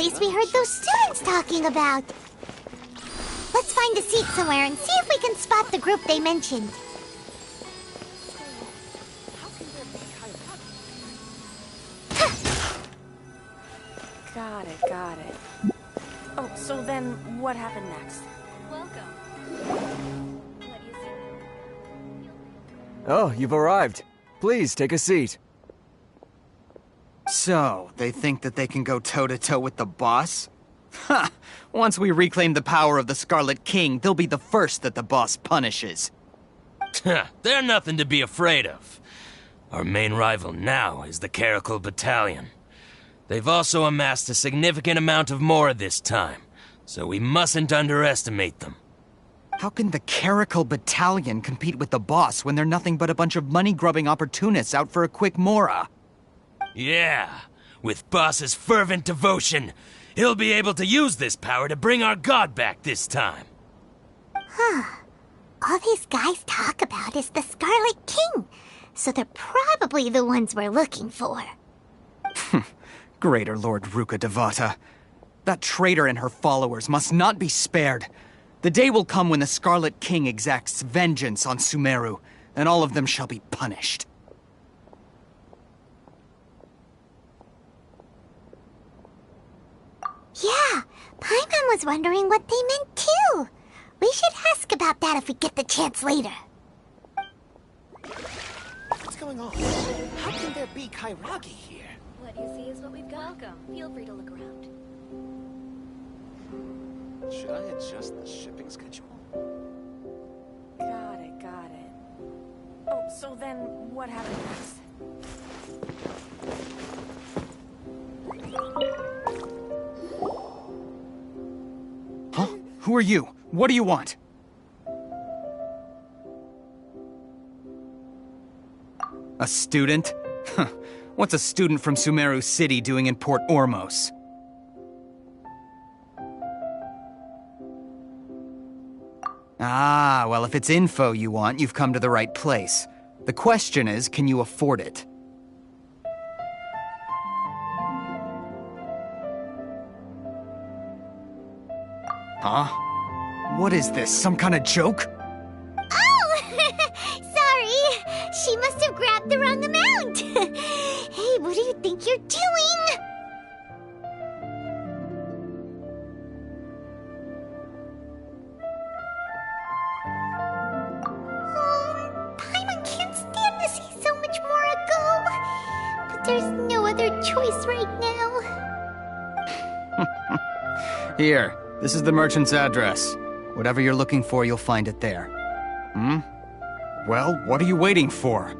place we heard those students talking about. Let's find a seat somewhere and see if we can spot the group they mentioned. Got it. Oh, so then what happened next? Welcome. Oh, you've arrived. Please, take a seat. So, they think that they can go toe-to-toe with the boss? Ha! Once we reclaim the power of the Scarlet King, they'll be the first that the boss punishes. They're nothing to be afraid of. Our main rival now is the Caracal Battalion. They've also amassed a significant amount of more this time, so we mustn't underestimate them. How can the Caracal Battalion compete with the boss when they're nothing but a bunch of money-grubbing opportunists out for a quick mora? Yeah, with Boss's fervent devotion, he'll be able to use this power to bring our god back this time. All these guys talk about is the Scarlet King, so they're probably the ones we're looking for. Greater Lord Ruka Devata. That traitor and her followers must not be spared. The day will come when the Scarlet King exacts vengeance on Sumeru, and all of them shall be punished. Yeah, Paimon was wondering what they meant too. We should ask about that if we get the chance later. What's going on? How can there be Kairagi here? What you see is what we've got. Welcome. Feel free to look around. Should I adjust the shipping schedule? Got it. Oh, so then what happened next? Huh? Who are you? What do you want? A student? Huh. What's a student from Sumeru City doing in Port Ormos? Ah, well, if it's info you want, you've come to the right place. The question is, can you afford it? Huh? What is this, some kind of joke? Oh! Sorry! She must have grabbed the wrong amount! Hey, what do you think you're doing? Paimon can't stand to see so much more go. But there's no other choice right now. Here, this is the merchant's address. Whatever you're looking for, you'll find it there. Hmm? Well, what are you waiting for?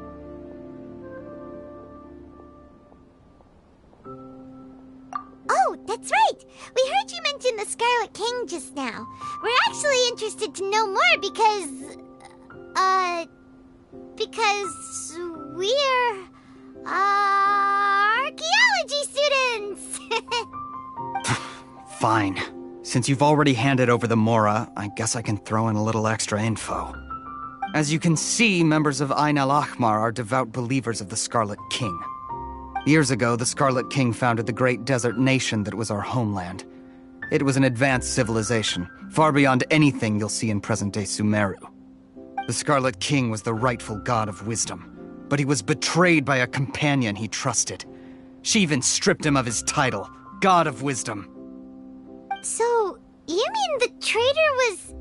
Oh, that's right! We heard you mention the Scarlet King just now. We're actually interested to know more because we're, archaeology students! Fine. Since you've already handed over the Mora, I guess I can throw in a little extra info. As you can see, members of Ain al-Ahmar are devout believers of the Scarlet King. Years ago, the Scarlet King founded the great desert nation that was our homeland. It was an advanced civilization, far beyond anything you'll see in present-day Sumeru. The Scarlet King was the rightful god of wisdom, but he was betrayed by a companion he trusted. She even stripped him of his title, God of Wisdom. So, you mean the traitor was...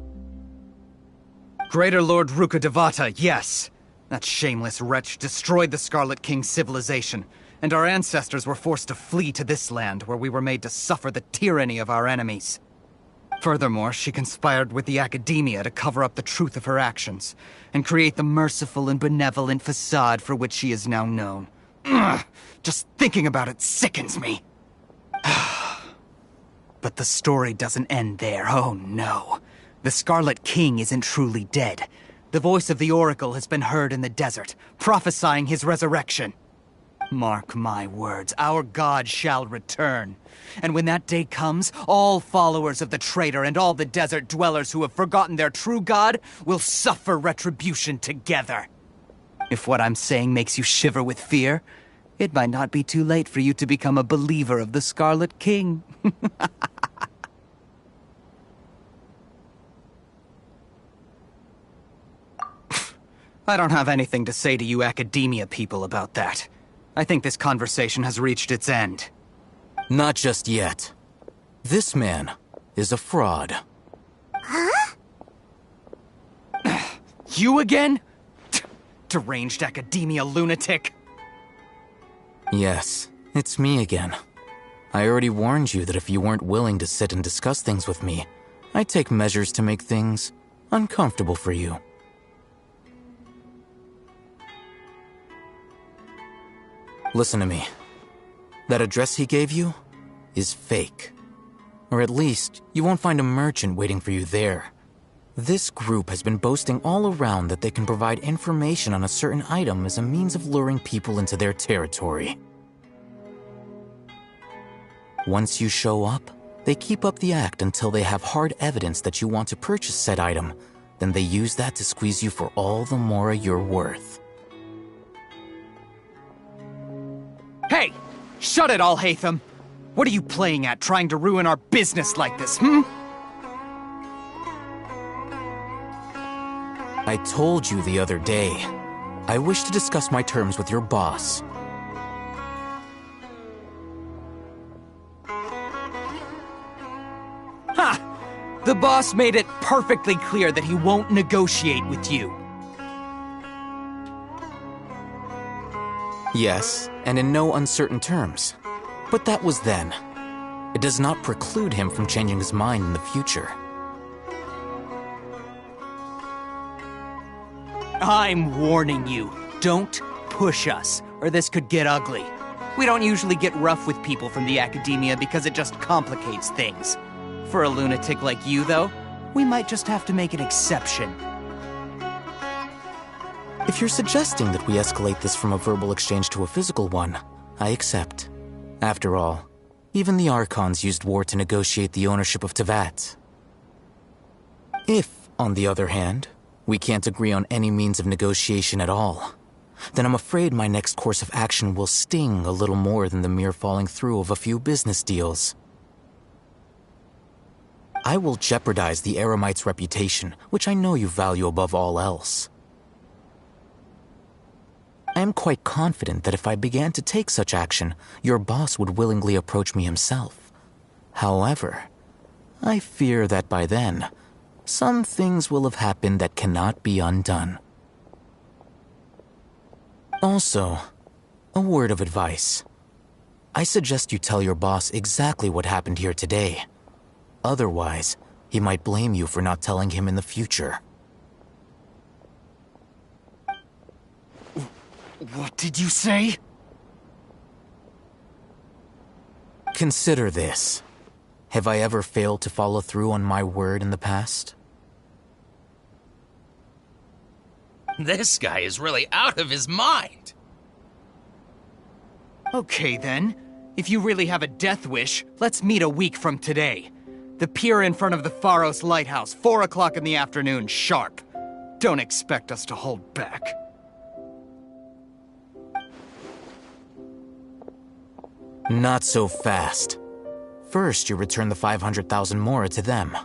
Greater Lord Ruka Devata, yes. That shameless wretch destroyed the Scarlet King's civilization, and our ancestors were forced to flee to this land where we were made to suffer the tyranny of our enemies. Furthermore, she conspired with the academia to cover up the truth of her actions, and create the merciful and benevolent facade for which she is now known. Ugh, just thinking about it sickens me. But the story doesn't end there, oh no. The Scarlet King isn't truly dead. The voice of the Oracle has been heard in the desert, prophesying his resurrection. Mark my words, our god shall return. And when that day comes, all followers of the traitor and all the desert dwellers who have forgotten their true god will suffer retribution together. If what I'm saying makes you shiver with fear, it might not be too late for you to become a believer of the Scarlet King. I don't have anything to say to you academia people about that. I think this conversation has reached its end. Not just yet. This man is a fraud. Huh? You again? Deranged academia lunatic. Yes, it's me again. I already warned you that if you weren't willing to sit and discuss things with me, I'd take measures to make things uncomfortable for you. Listen to me. That address he gave you is fake. Or at least, you won't find a merchant waiting for you there. This group has been boasting all around that they can provide information on a certain item as a means of luring people into their territory. Once you show up, they keep up the act until they have hard evidence that you want to purchase said item. Then they use that to squeeze you for all the mora you're worth. Hey! Shut it all, Hatham! What are you playing at, trying to ruin our business like this, hmm? I told you the other day, I wish to discuss my terms with your boss. Ha! The boss made it perfectly clear that he won't negotiate with you. Yes, and in no uncertain terms. But that was then. It does not preclude him from changing his mind in the future. I'm warning you, don't push us, or this could get ugly. We don't usually get rough with people from the academia because it just complicates things. For a lunatic like you, though, we might just have to make an exception. If you're suggesting that we escalate this from a verbal exchange to a physical one, I accept. After all, even the Archons used war to negotiate the ownership of Tevat. If, on the other hand, we can't agree on any means of negotiation at all, then I'm afraid my next course of action will sting a little more than the mere falling through of a few business deals. I will jeopardize the Eremite's reputation, which I know you value above all else. I am quite confident that if I began to take such action, your boss would willingly approach me himself. However, I fear that by then, some things will have happened that cannot be undone. Also, a word of advice. I suggest you tell your boss exactly what happened here today. Otherwise, he might blame you for not telling him in the future. What did you say? Consider this. Have I ever failed to follow through on my word in the past? This guy is really out of his mind. Okay then. If you really have a death wish, let's meet a week from today. The pier in front of the Pharos Lighthouse, 4 o'clock in the afternoon, sharp. Don't expect us to hold back. Not so fast. First, you return the 500,000 mora to them.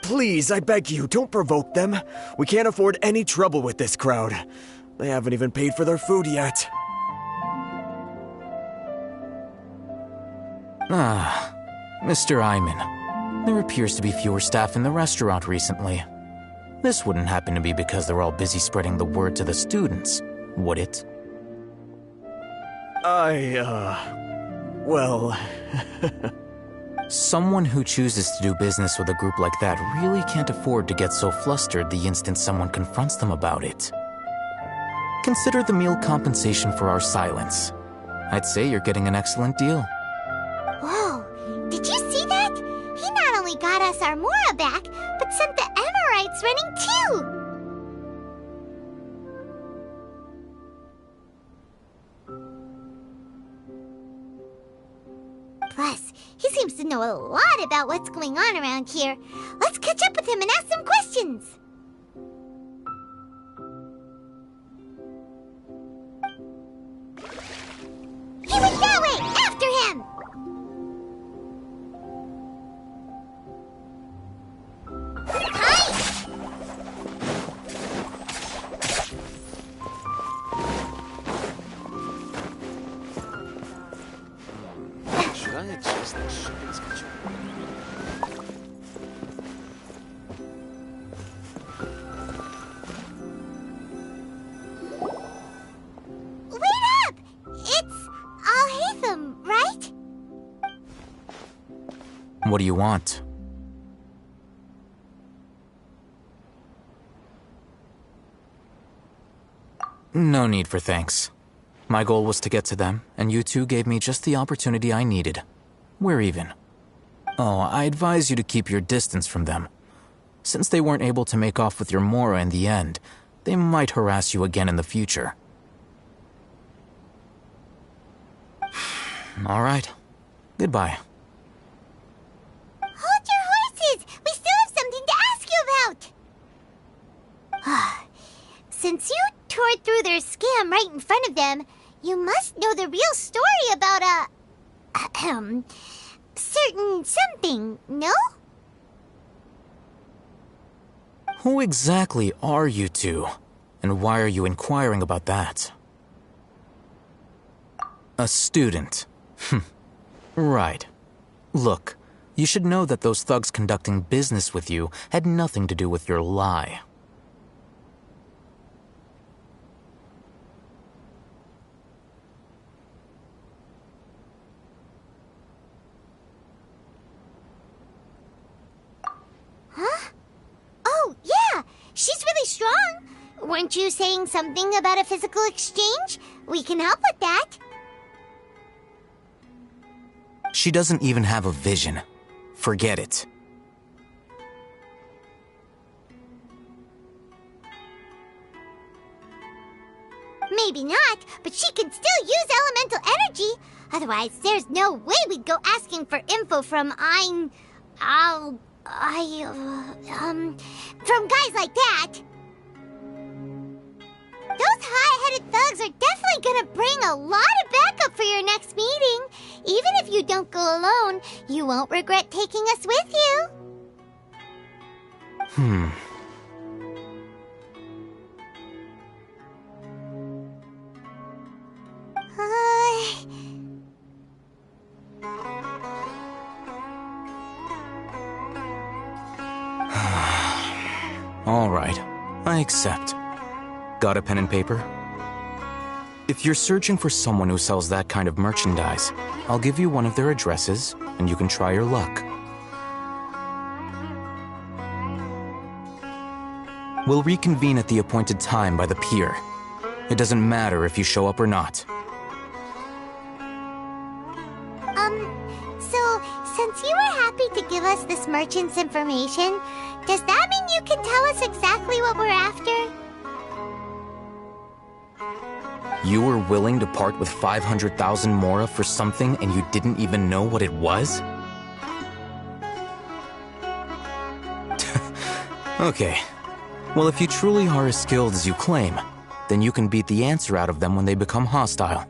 Please, I beg you, don't provoke them. We can't afford any trouble with this crowd. They haven't even paid for their food yet. Ah, Mr. Iman. There appears to be fewer staff in the restaurant recently. This wouldn't happen to be because they're all busy spreading the word to the students, would it? Well... Someone who chooses to do business with a group like that really can't afford to get so flustered the instant someone confronts them about it. Consider the meal compensation for our silence. I'd say you're getting an excellent deal. Whoa, did you see that? He not only got us our Mora back, but sent the Emirites running too! He seems to know a lot about what's going on around here. Let's catch up with him and ask some questions. He went that way! After him! Hi! Should I adjust the shipping schedule? Wait up! It's Al-Haytham, right? What do you want? No need for thanks. My goal was to get to them, and you two gave me just the opportunity I needed. We're even. Oh, I advise you to keep your distance from them. Since they weren't able to make off with your Mora in the end, they might harass you again in the future. All right. Goodbye. Hold your horses! We still have something to ask you about! Since you tore through their scam right in front of them, you must know the real story about certain something, no? Who exactly are you two? And why are you inquiring about that? A student. Right. Look, you should know that those thugs conducting business with you had nothing to do with your lie. Huh? Oh, yeah! She's really strong! Weren't you saying something about a physical exchange? We can help with that. She doesn't even have a vision. Forget it. Maybe not, but she can still use elemental energy. Otherwise, there's no way we'd go asking for info from from guys like that. Those hot-headed thugs are definitely gonna bring a lot of backup for your next meeting. Even if you don't go alone, you won't regret taking us with you. All right, I accept. Got a pen and paper? If you're searching for someone who sells that kind of merchandise, I'll give you one of their addresses, and you can try your luck. We'll reconvene at the appointed time by the pier. It doesn't matter if you show up or not. So, since you were happy to give us this merchant's information, does that mean you can tell us exactly what we're after? You were willing to part with 500,000 Mora for something and you didn't even know what it was? Okay. Well, if you truly are as skilled as you claim, then you can beat the answer out of them when they become hostile.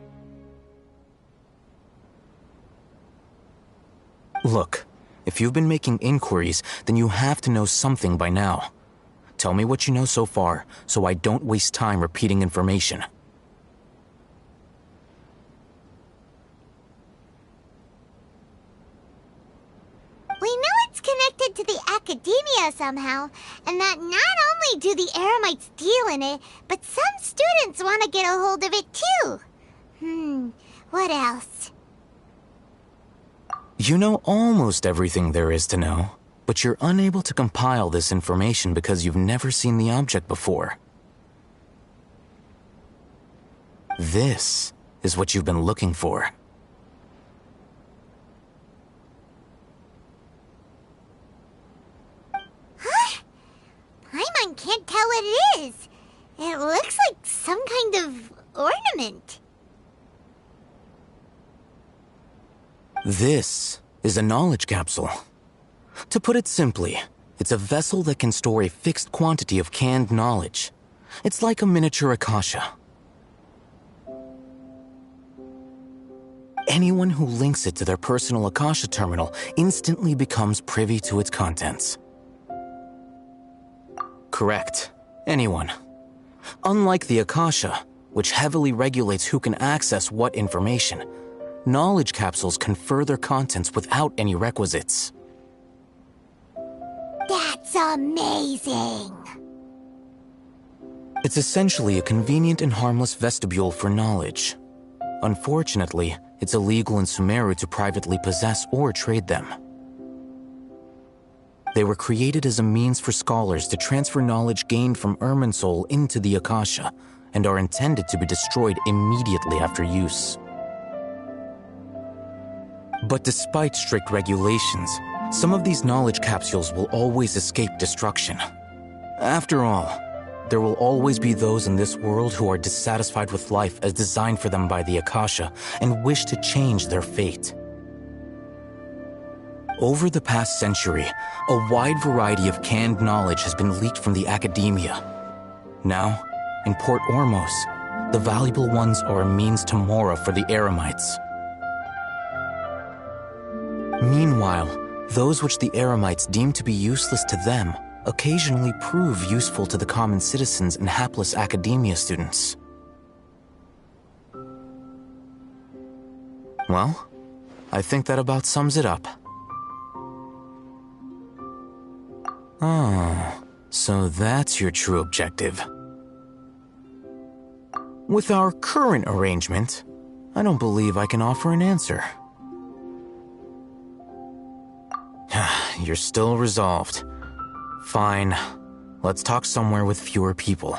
Look, if you've been making inquiries, then you have to know something by now. Tell me what you know so far, so I don't waste time repeating information. We know it's connected to the academia somehow, and that not only do the Eremites deal in it, but some students want to get a hold of it too. What else? You know almost everything there is to know, but you're unable to compile this information because you've never seen the object before. This is what you've been looking for. Huh? Paimon can't tell what it is. It looks like some kind of ornament. This is a knowledge capsule. To put it simply, it's a vessel that can store a fixed quantity of canned knowledge. It's like a miniature Akasha. Anyone who links it to their personal Akasha terminal instantly becomes privy to its contents. Correct. Anyone. Unlike the Akasha, which heavily regulates who can access what information, knowledge capsules confer their contents without any requisites. That's amazing! It's essentially a convenient and harmless vestibule for knowledge. Unfortunately, it's illegal in Sumeru to privately possess or trade them. They were created as a means for scholars to transfer knowledge gained from Irminsul into the Akasha, and are intended to be destroyed immediately after use. But despite strict regulations, some of these knowledge capsules will always escape destruction. After all, there will always be those in this world who are dissatisfied with life as designed for them by the Akasha and wish to change their fate. Over the past century, a wide variety of canned knowledge has been leaked from the academia. Now, in Port Ormos, the valuable ones are a means to Mora for the Eremites. Meanwhile, those which the Eremites deem to be useless to them occasionally prove useful to the common citizens and hapless academia students. Well, I think that about sums it up. Oh, so that's your true objective. With our current arrangement, I don't believe I can offer an answer. You're still resolved. Fine. Let's talk somewhere with fewer people.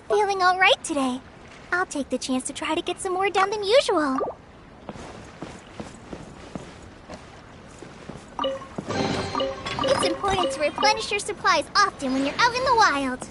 Feeling all right today. I'll take the chance to try to get some more done than usual. It's important to replenish your supplies often when you're out in the wild.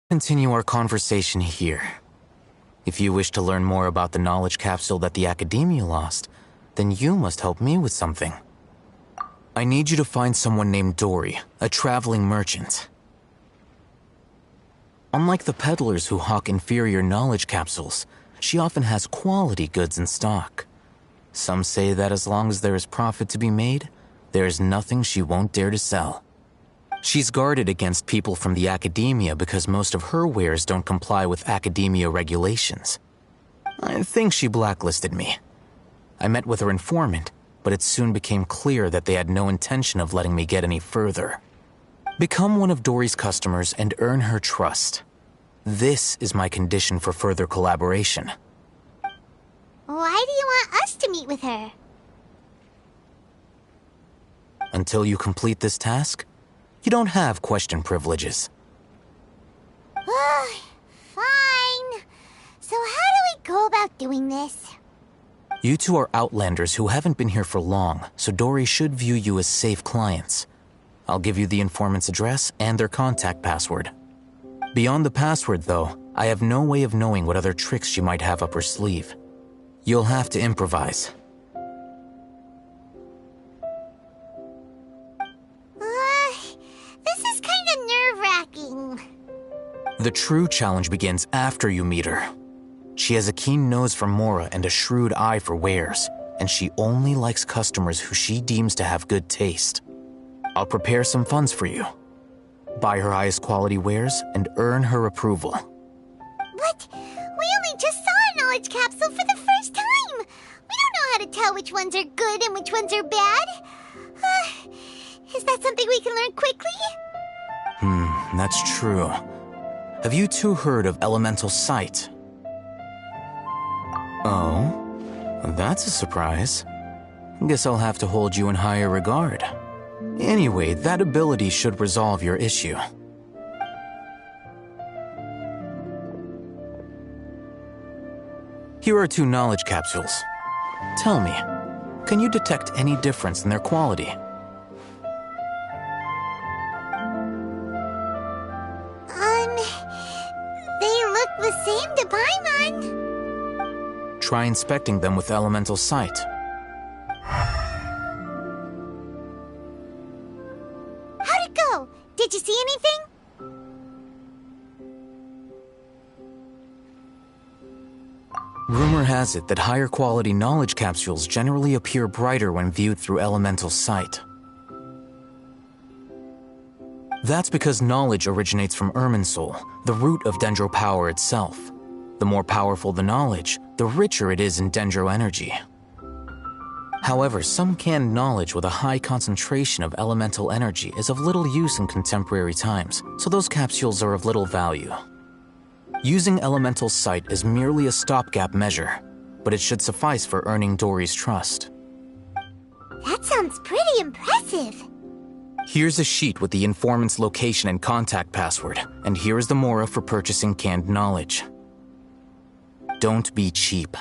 Continue our conversation here. If you wish to learn more about the knowledge capsule that the Academia lost, then you must help me with something. I need you to find someone named Dory, a traveling merchant. Unlike the peddlers who hawk inferior knowledge capsules, she often has quality goods in stock. Some say that as long as there is profit to be made, there is nothing she won't dare to sell. She's guarded against people from the Academia because most of her wares don't comply with Academia regulations. I think she blacklisted me. I met with her informant, but it soon became clear that they had no intention of letting me get any further. Become one of Dory's customers and earn her trust. This is my condition for further collaboration. Why do you want us to meet with her? Until you complete this task, you don't have question privileges. Fine. So how do we go about doing this? You two are outlanders who haven't been here for long, so Dory should view you as safe clients. I'll give you the informant's address and their contact password. Beyond the password, though, I have no way of knowing what other tricks she might have up her sleeve. You'll have to improvise. This is kind of nerve-wracking. The true challenge begins after you meet her. She has a keen nose for Mora and a shrewd eye for wares, and she only likes customers who she deems to have good taste. I'll prepare some funds for you. Buy her highest quality wares and earn her approval. What? We only just saw a knowledge capsule for the first time! We don't know how to tell which ones are good and which ones are bad. Is that something we can learn quickly? That's true. Have you two heard of elemental sight? Oh, that's a surprise. Guess I'll have to hold you in higher regard. Anyway, that ability should resolve your issue. Here are 2 knowledge capsules. Tell me, can you detect any difference in their quality? They look the same to Paimon. Try inspecting them with elemental sight. How'd it go? Did you see anything? Rumor has it that higher quality knowledge capsules generally appear brighter when viewed through elemental sight. That's because knowledge originates from Irminsul, the root of Dendro power itself. The more powerful the knowledge, the richer it is in Dendro energy. However, some canned knowledge with a high concentration of elemental energy is of little use in contemporary times, so those capsules are of little value. Using elemental sight is merely a stopgap measure, but it should suffice for earning Dory's trust. That sounds pretty impressive. Here's a sheet with the informant's location and contact password, and here is the Mora for purchasing canned knowledge. Don't be cheap.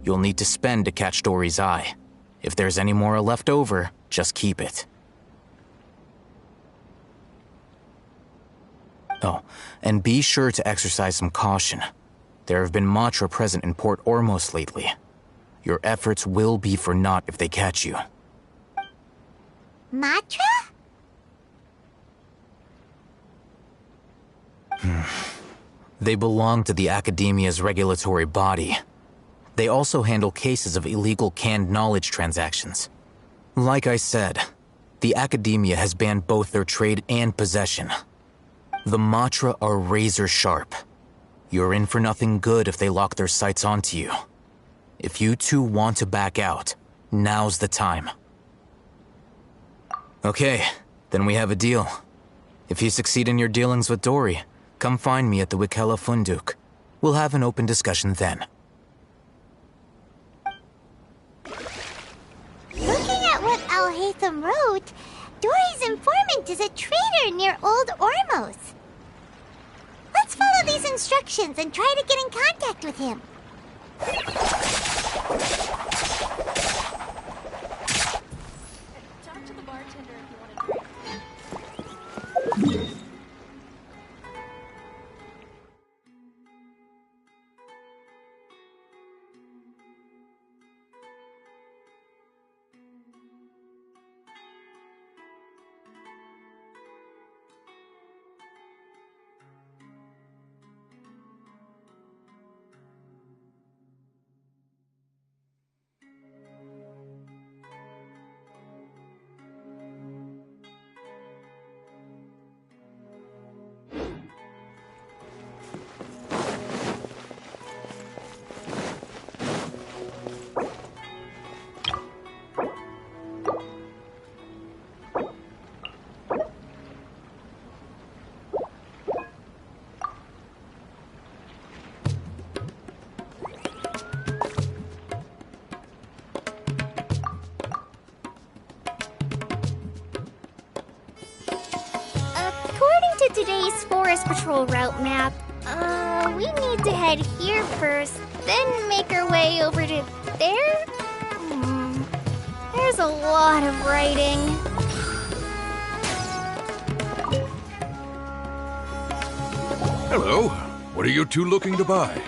You'll need to spend to catch Dory's eye. If there's any Mora left over, just keep it. Oh, and be sure to exercise some caution. There have been Matra present in Port Ormos lately. Your efforts will be for naught if they catch you. Matra? They belong to the Academia's regulatory body. They also handle cases of illegal canned knowledge transactions. Like I said, the Academia has banned both their trade and possession. The Matra are razor sharp. You're in for nothing good if they lock their sights onto you. If you two want to back out, now's the time. Okay, then we have a deal. If you succeed in your dealings with Dory, come find me at the Wikela Funduk. We'll have an open discussion then. Looking at what Al-Haytham wrote, Dory's informant is a traitor near Old Ormos. Let's follow these instructions and try to get in contact with him. Talk to the bartender if you want a drink. According to today's Forest Patrol route map, we need to head here first, then make our way over to there? There's a lot of writing. Hello. What are you two looking to buy?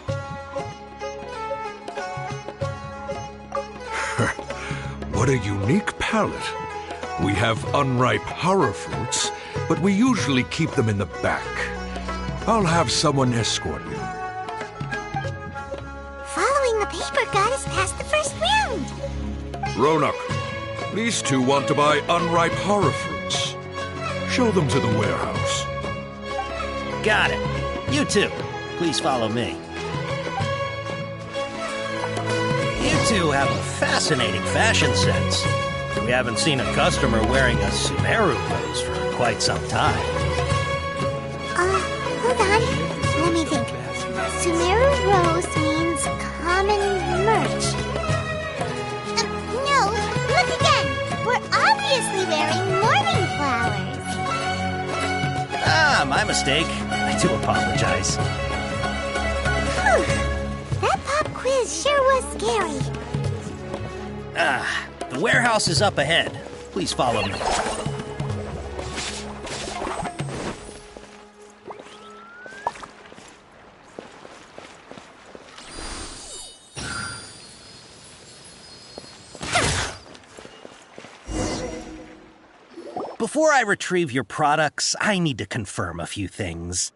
What a unique palette. We have unripe horror fruits, but we usually keep them in the back. I'll have someone escort you. Following the paper got us past the first round. Ronak, these two want to buy unripe horror fruits. Show them to the warehouse. Got it. You too. Please follow me. You two have a fascinating fashion sense. We haven't seen a customer wearing a SUMERU pose for quite some time. Hold on. Let me think. Sumeru Rose means common merch. No, look again. We're obviously wearing morning flowers. Ah, my mistake. I do apologize. Whew. That pop quiz sure was scary. The warehouse is up ahead. Please follow me. Before I retrieve your products, I need to confirm a few things.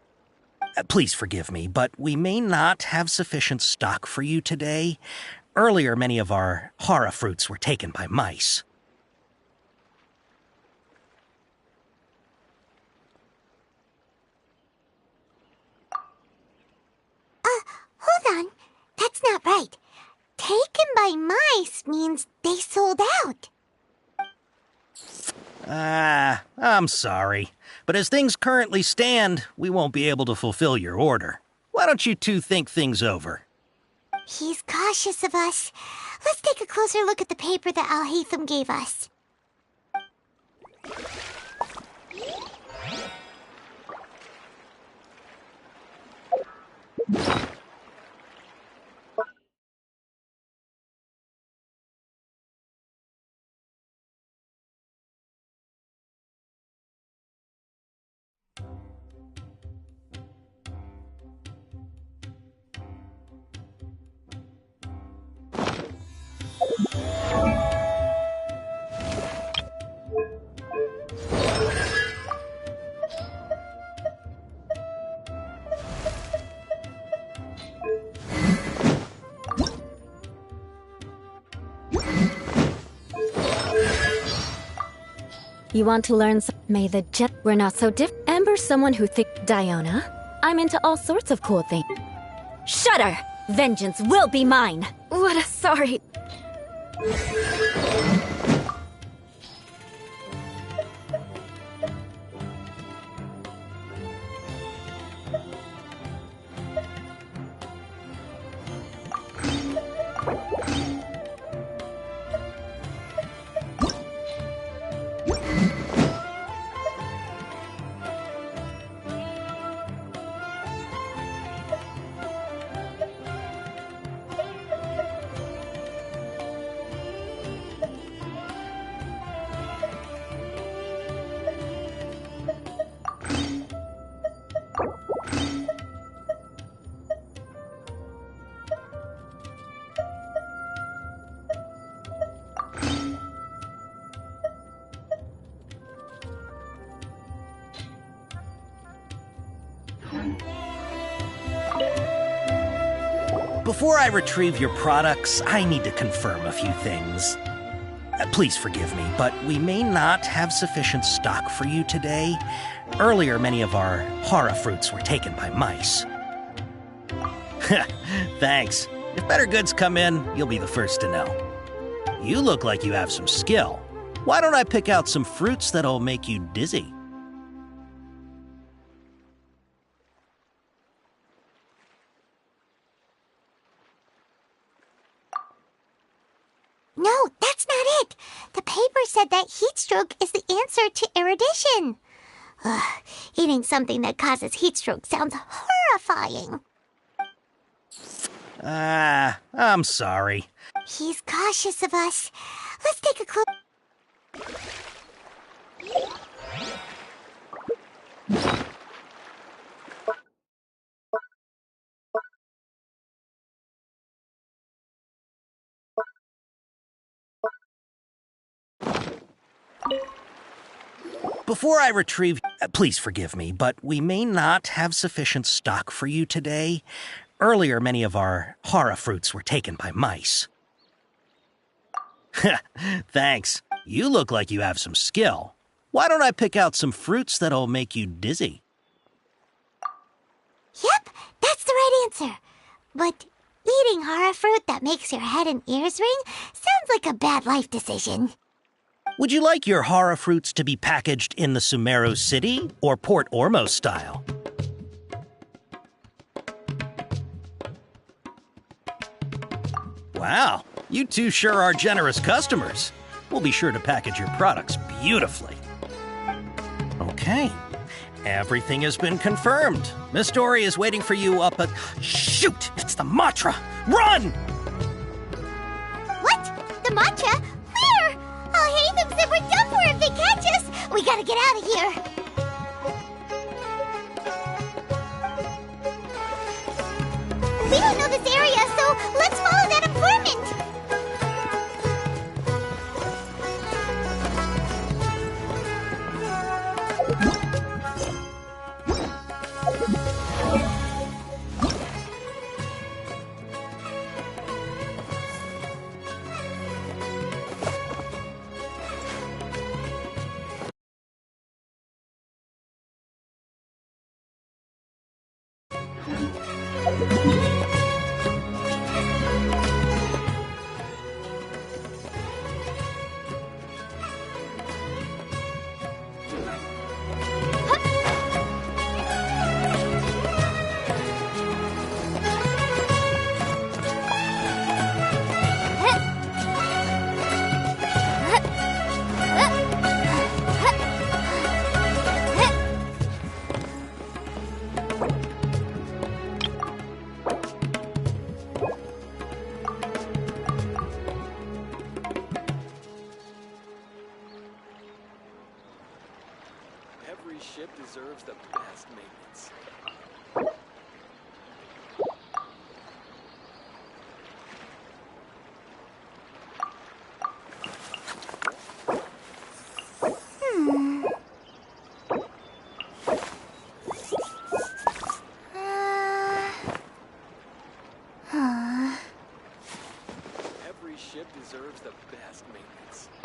Please forgive me, but we may not have sufficient stock for you today. Earlier, many of our horror fruits were taken by mice. Hold on. That's not right. Taken by mice means they sold out. I'm sorry. But as things currently stand, we won't be able to fulfill your order. Why don't you two think things over? He's cautious of us. Let's take a closer look at the paper that Al-Haytham gave us. You want to learn May the jet we're not so Amber's someone who Diona. I'm into all sorts of cool things. Shudder! Vengeance will be mine! What a sorry... Before I retrieve your products, I need to confirm a few things. Please forgive me, but we may not have sufficient stock for you today. Earlier, many of our hara fruits were taken by mice. Thanks. If better goods come in, you'll be the first to know. You look like you have some skill. Why don't I pick out some fruits that'll make you dizzy? No, that's not it. The paper said that heat stroke is the answer to erudition. Ugh, eating something that causes heat stroke sounds horrifying. I'm sorry. He's cautious of us. Let's take a close... Before I retrieve... Please forgive me, but we may not have sufficient stock for you today. Earlier, many of our hara fruits were taken by mice. Thanks. You look like you have some skill. Why don't I pick out some fruits that'll make you dizzy? Yep, that's the right answer. But eating hara fruit that makes your head and ears ring sounds like a bad life decision. Would you like your hara fruits to be packaged in the SUMERU city or Port Ormos style? Wow, you two sure are generous customers. We'll be sure to package your products beautifully. Okay, everything has been confirmed. Miss Dory is waiting for you up at... Shoot! It's the mantra! Run! What? The mantra? Where? I'll hate them if we're done for if they catch us. We gotta get out of here. We don't know this area, so let's follow that informant. Every ship deserves the best maintenance. Every ship deserves the best maintenance.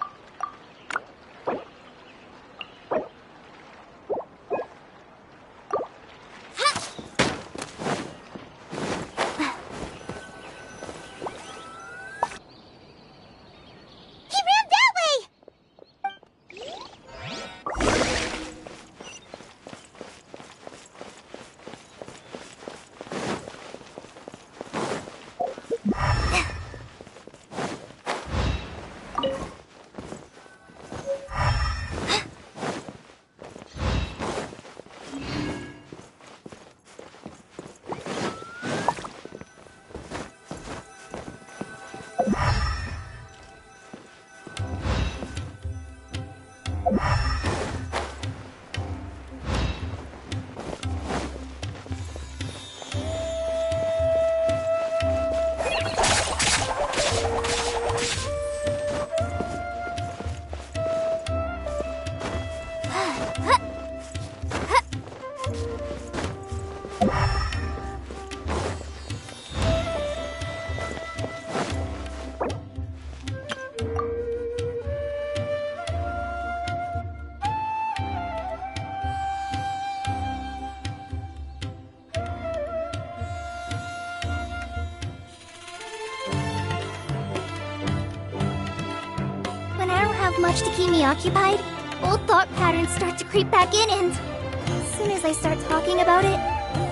much to keep me occupied, old thought patterns start to creep back in, and as soon as I start talking about it,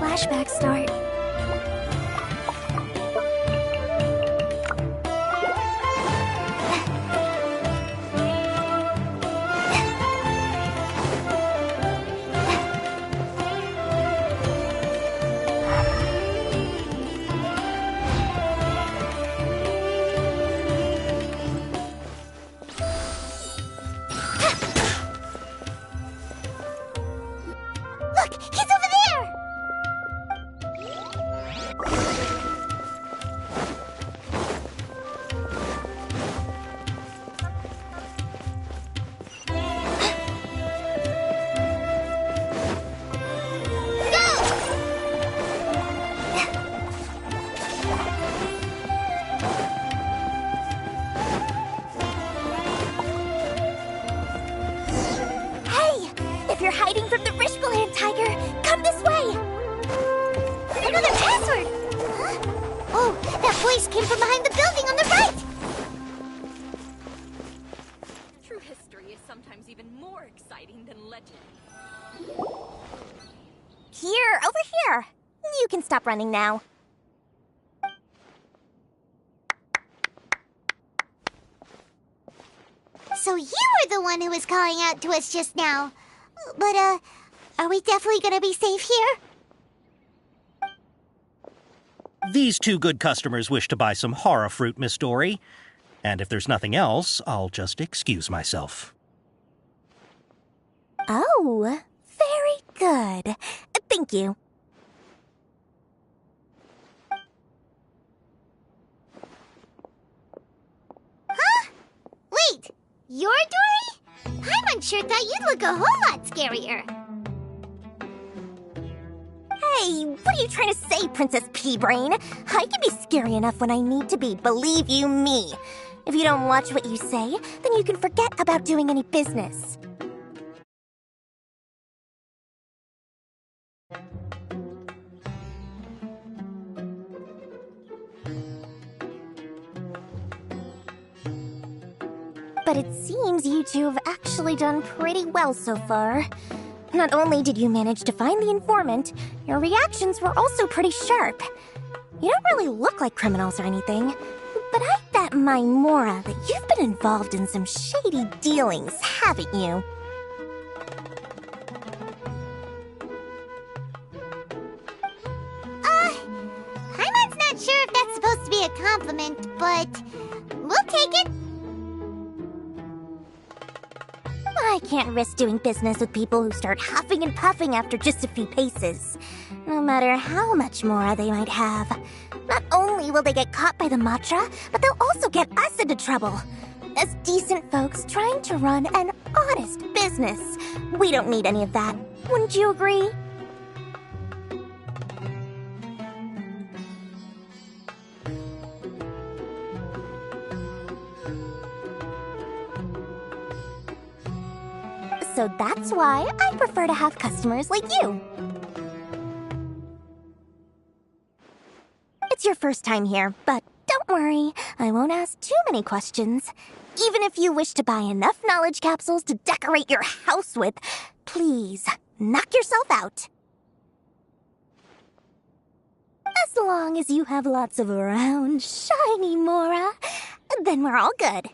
flashbacks start. Running now. So you were the one who was calling out to us just now. But, are we definitely gonna be safe here? These two good customers wish to buy some horror fruit, Miss Dory. And if there's nothing else, I'll just excuse myself. Oh, very good. Thank you. Wait, you're Dory? Paimon sure thought you'd look a whole lot scarier. Hey, what are you trying to say, Princess Pea-Brain? I can be scary enough when I need to be, believe you me. If you don't watch what you say, then you can forget about doing any business. But it seems you two have actually done pretty well so far. Not only did you manage to find the informant, your reactions were also pretty sharp. You don't really look like criminals or anything, but I bet my Mora that you've been involved in some shady dealings, haven't you? Paimon's not sure if that's supposed to be a compliment, but we'll take it. I can't risk doing business with people who start huffing and puffing after just a few paces, no matter how much more they might have. Not only will they get caught by the Matra, but they'll also get us into trouble. As decent folks trying to run an honest business, we don't need any of that. Wouldn't you agree? So that's why I prefer to have customers like you. It's your first time here, but don't worry, I won't ask too many questions. Even if you wish to buy enough knowledge capsules to decorate your house with, please, knock yourself out. As long as you have lots of round, shiny Mora, then we're all good.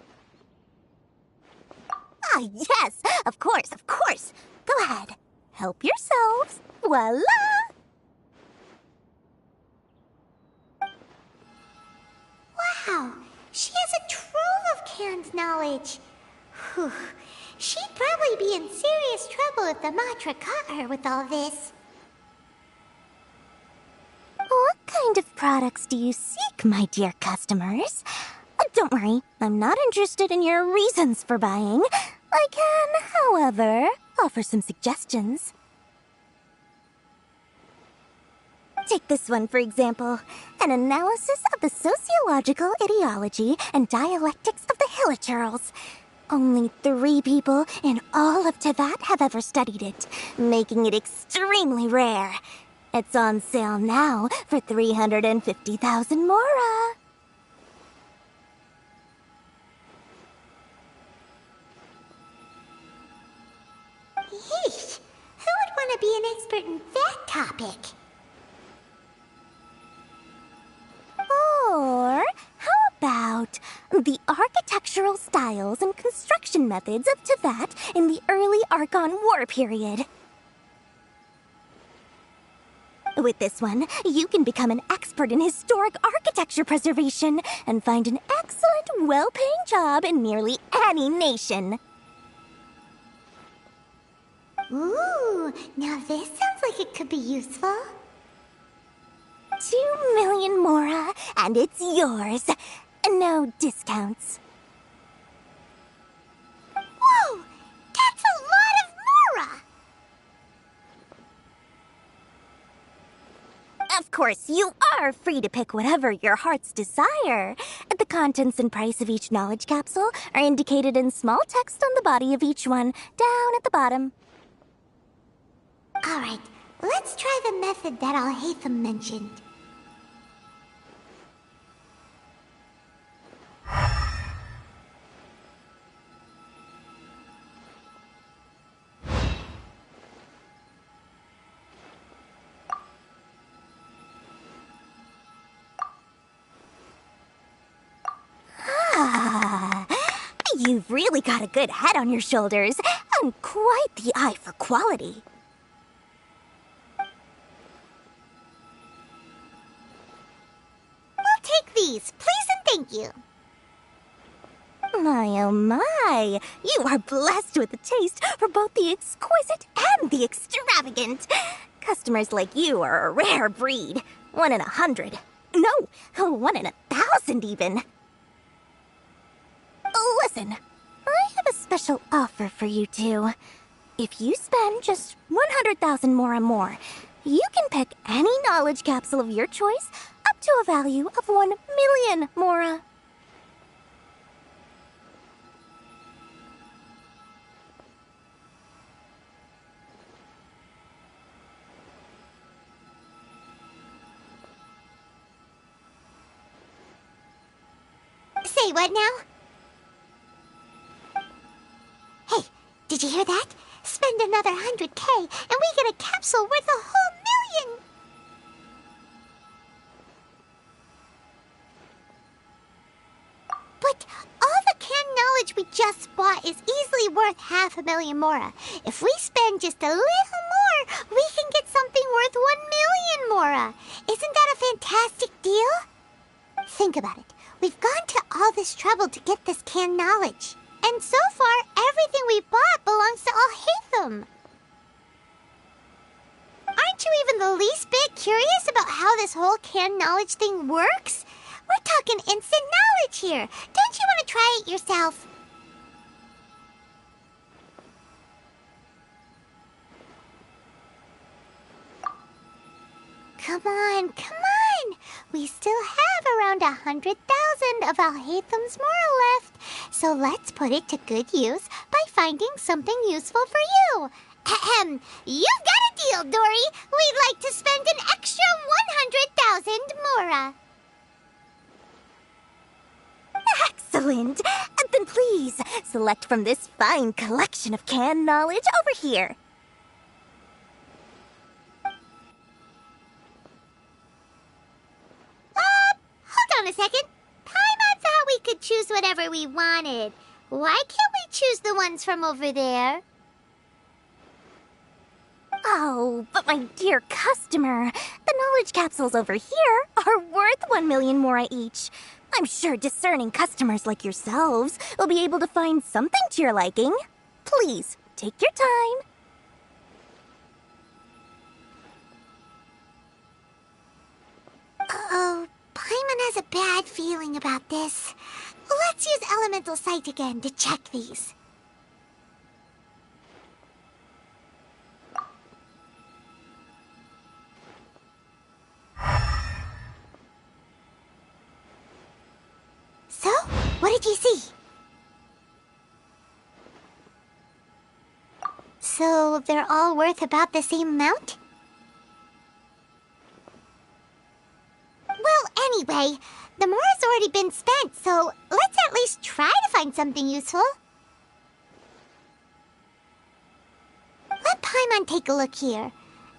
Ah, yes, of course, of course. Go ahead, help yourselves. Voila! Wow, she has a trove of canned knowledge. Whew. She'd probably be in serious trouble if the Matra caught her with all this. What kind of products do you seek, my dear customers? Don't worry, I'm not interested in your reasons for buying. I can, however, offer some suggestions. Take this one, for example. An analysis of the sociological ideology and dialectics of the Hilichurls. Only 3 people in all of Teyvat have ever studied it, making it extremely rare. It's on sale now for 350,000 Mora. be an expert in that topic. Or how about the architectural styles and construction methods of Teyvat in the early Archon War period? With this one, you can become an expert in historic architecture preservation and find an excellent, well-paying job in nearly any nation. Ooh, now this sounds like it could be useful. 2 million Mora, and it's yours. No discounts. Whoa! That's a lot of Mora! Of course, you are free to pick whatever your heart's desire. The contents and price of each knowledge capsule are indicated in small text on the body of each one, down at the bottom. Alright, let's try the method that Alhaitham mentioned. You've really got a good head on your shoulders, and quite the eye for quality. We'll take these, please and thank you. My oh my, you are blessed with a taste for both the exquisite and the extravagant. Customers like you are a rare breed. 1 in 100. No, 1 in 1,000 even. Listen, I have a special offer for you two. If you spend just 100,000 Mora more, you can pick any knowledge capsule of your choice up to a value of 1 million Mora. Say what now? Hey, did you hear that? Spend another 100K and we get a capsule worth a whole million! But all the canned knowledge we just bought is easily worth 500,000 Mora. If we spend just a little more, we can get something worth 1 million Mora. Isn't that a fantastic deal? Think about it. We've gone to all this trouble to get this canned knowledge. And so far, everything we bought belongs to Alhaitham. Aren't you even the least bit curious about how this whole canned knowledge thing works? We're talking instant knowledge here. Don't you want to try it yourself? Come on, come on! We still have around 100,000 of Alhaitham's Mora left, so let's put it to good use by finding something useful for you. Ahem! You've got a deal, Dory! We'd like to spend an extra 100,000 Mora. Excellent! Then please, select from this fine collection of canned knowledge over here. Hold on a second. Paimon thought we could choose whatever we wanted. Why can't we choose the ones from over there? Oh, but my dear customer, the knowledge capsules over here are worth 1 million Mora each. I'm sure discerning customers like yourselves will be able to find something to your liking. Please, take your time. Uh-oh, Paimon has a bad feeling about this. Let's use Elemental Sight again to check these. So, what did you see? So, they're all worth about the same amount? Well, anyway, the Mora's already been spent, so let's at least try to find something useful. Let Paimon take a look here.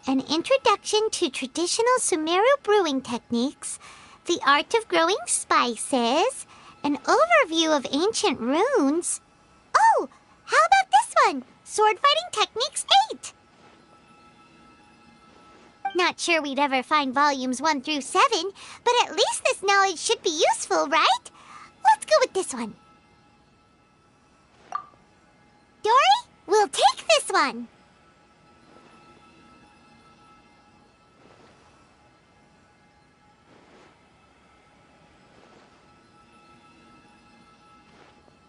An introduction to traditional Sumeru brewing techniques, the art of growing spices, an overview of ancient runes. Oh, how about this one? Sword Fighting Techniques 8. Not sure we'd ever find volumes 1 through 7, but at least this knowledge should be useful, right? Let's go with this one. Dory, we'll take this one.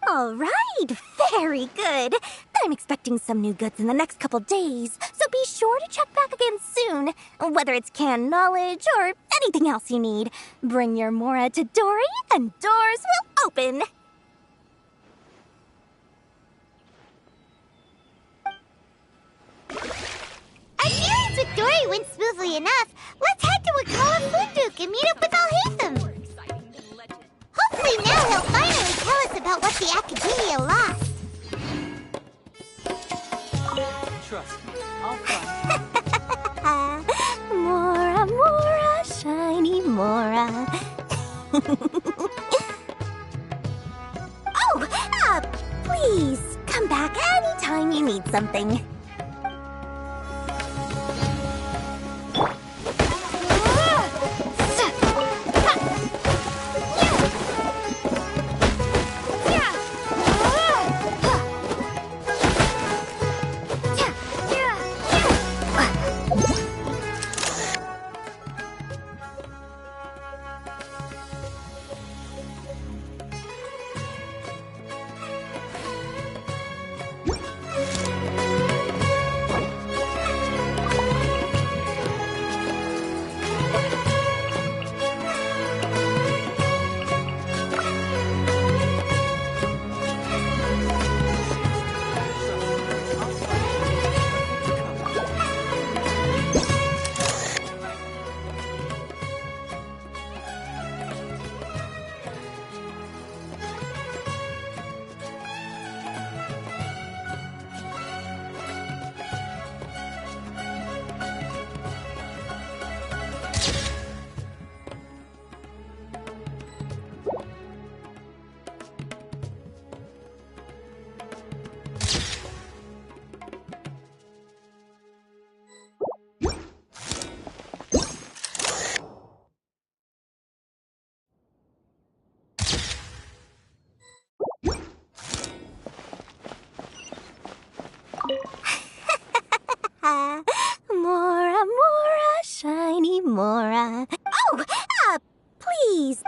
All right, very good. I'm expecting some new goods in the next couple days, so be sure to check back again soon. Whether it's canned knowledge or anything else you need, bring your Mora to Dory and doors will open. Our dealings with Dory went smoothly enough. Let's head to Wakala Funduk and meet up with Alhaitham. Hopefully now he'll finally tell us about what the Academia lost. Trust me, I'll find Mora, Mora, shiny Mora. Please come back anytime you need something. Mora, Mora, shiny Mora. Please.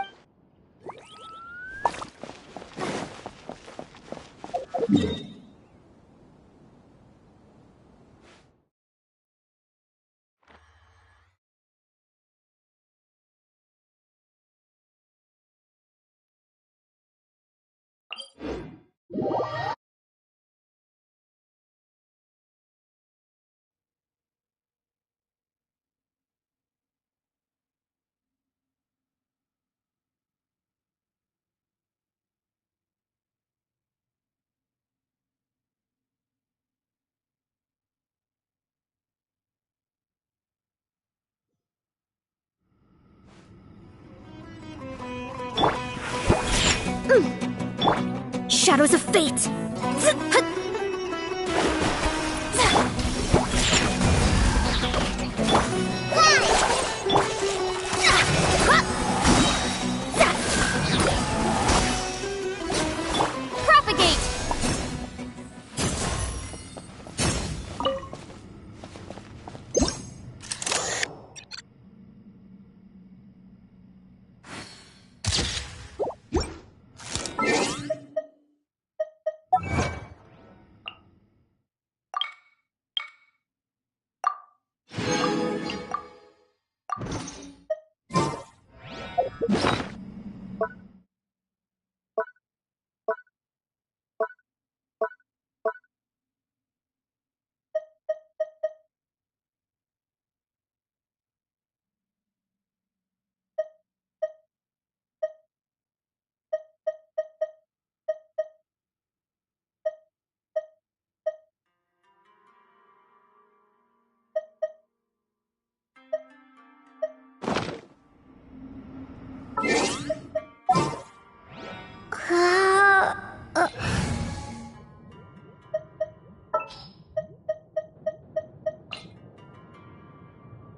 Shadows of fate! Propagate!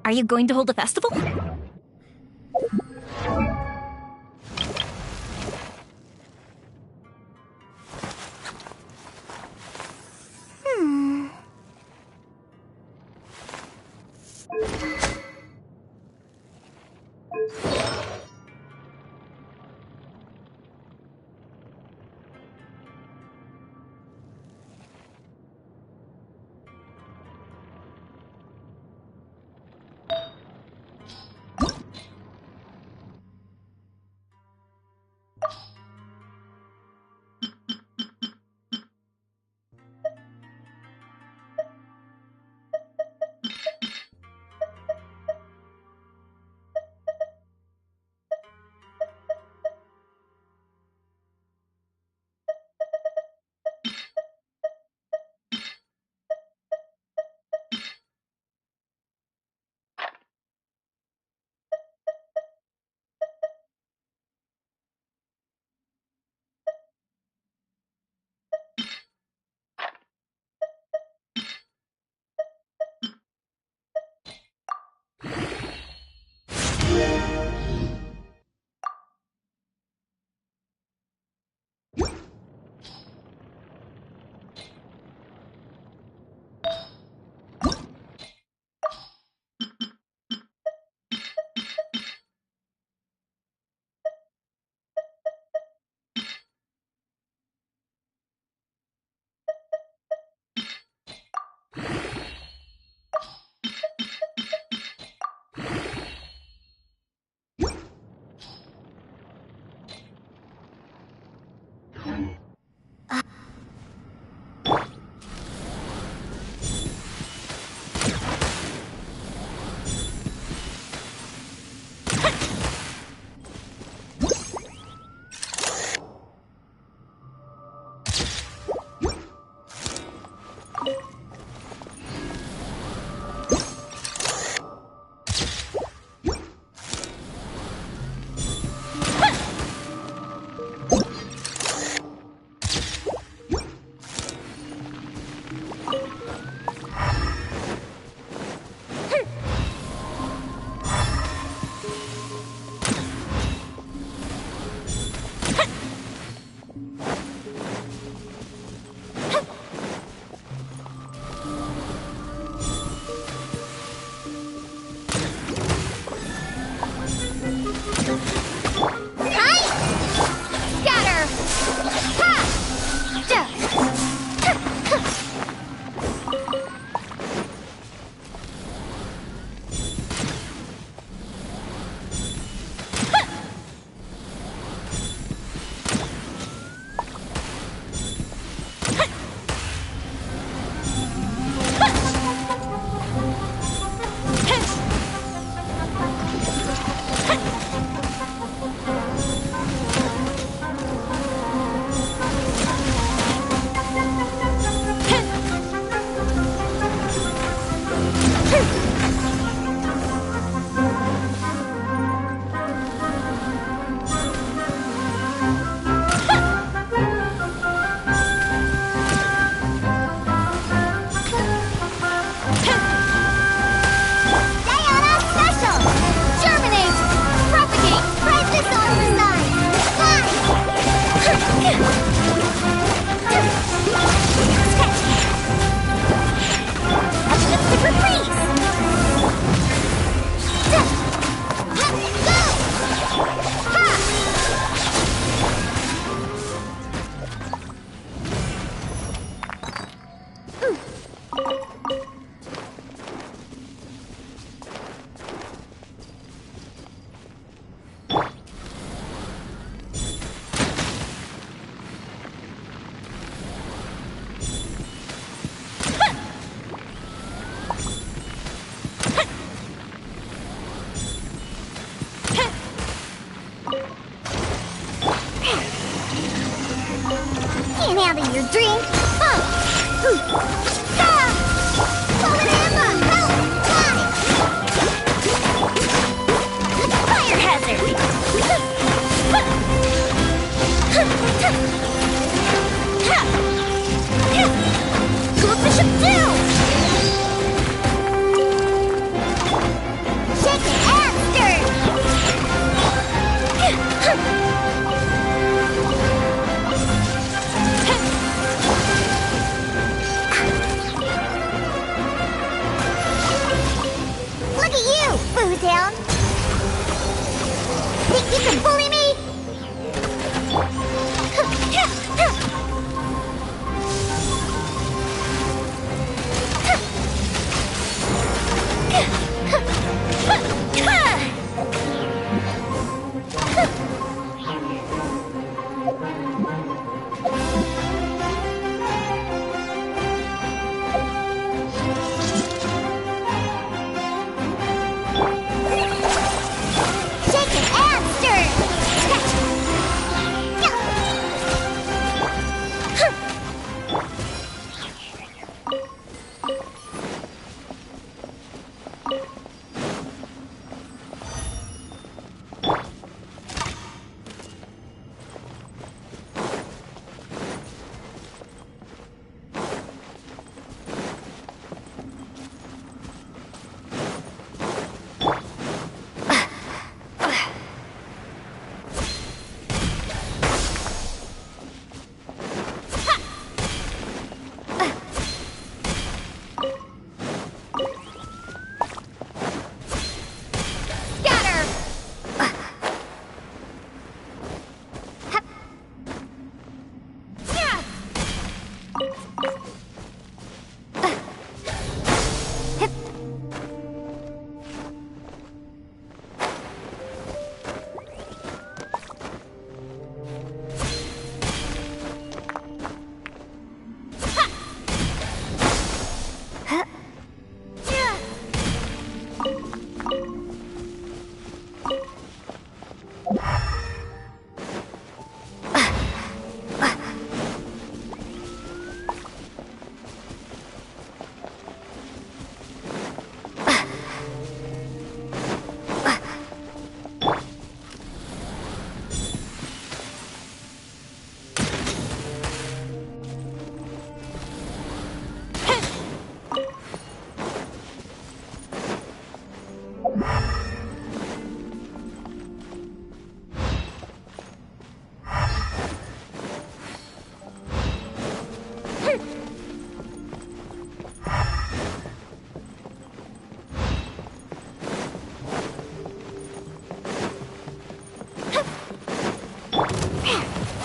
Are you going to hold a festival? Can't have in your drink. Fire hazard! Cool Bishop down! Food down. Think you can bully me?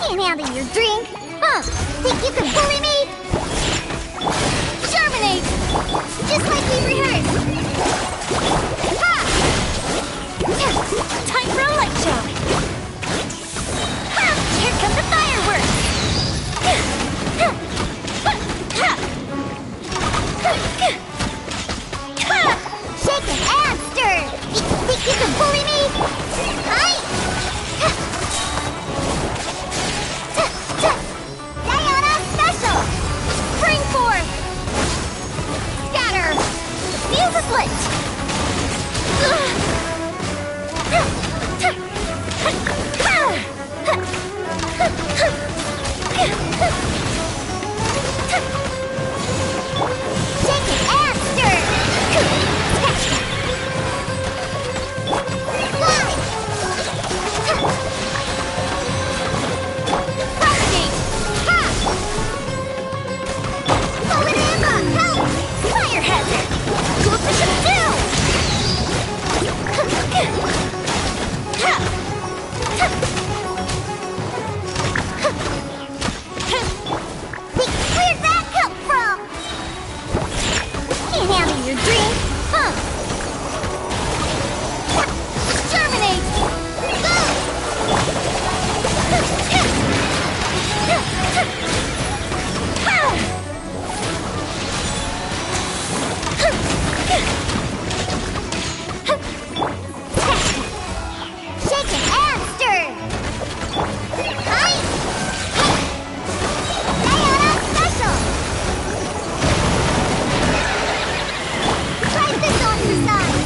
Can't handle your drink? Huh? Think you can bully me? Germinate! Just like we rehearsed! Ha! Time for a light show! Ha! Here come the fireworks! Shake it and stir! Think you can bully me? Hi! Diana Special! Spring forth! Scatter! Fuse is lit! Shake it and stir! Fire hazard! Coefficient 2! Where'd that come from? Can't handle your drink, huh? Germinate! Shake it and stir! Hi! Diana Special! Try this on your side!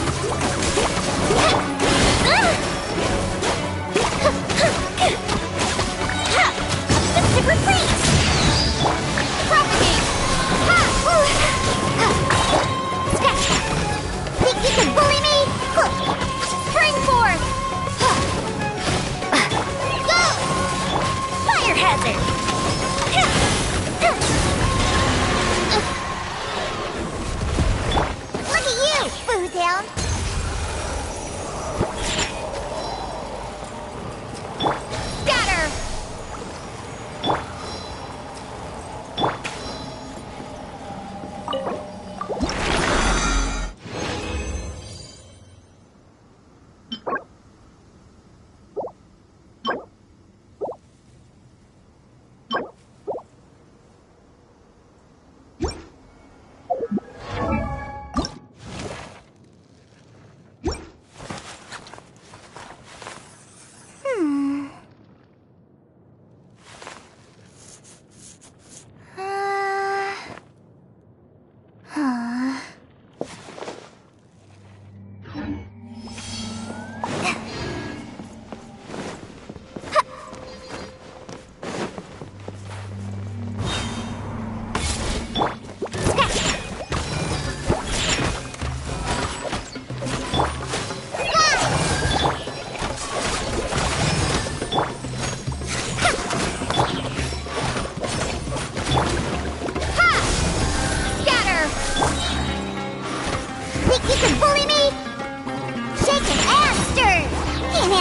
Optimistic retreat! Propagate! Scratch! Think you can bully me? Spring forth! Go! Fire hazard! Look at you, Food Down!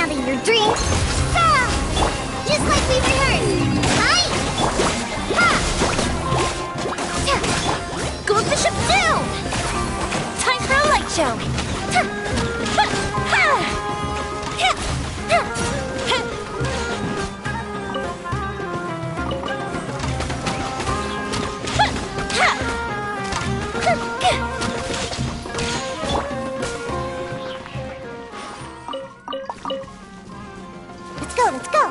handle your drink. Ha! Just like we rehearsed. Hi! Ha! Goldfish up too! Time for a light show! Let's go, let's go!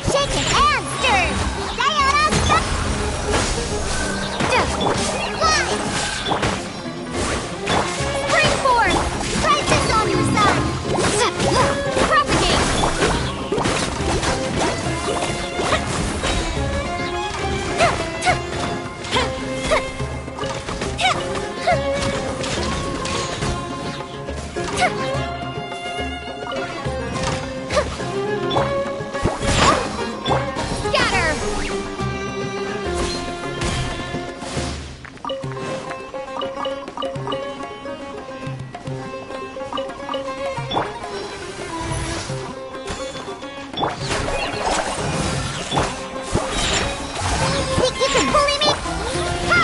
Shaken and stirred! Sayonara! Fly! Springboard! Crisis on your side! Propagate! Scatter! Think you can bully me? Ha!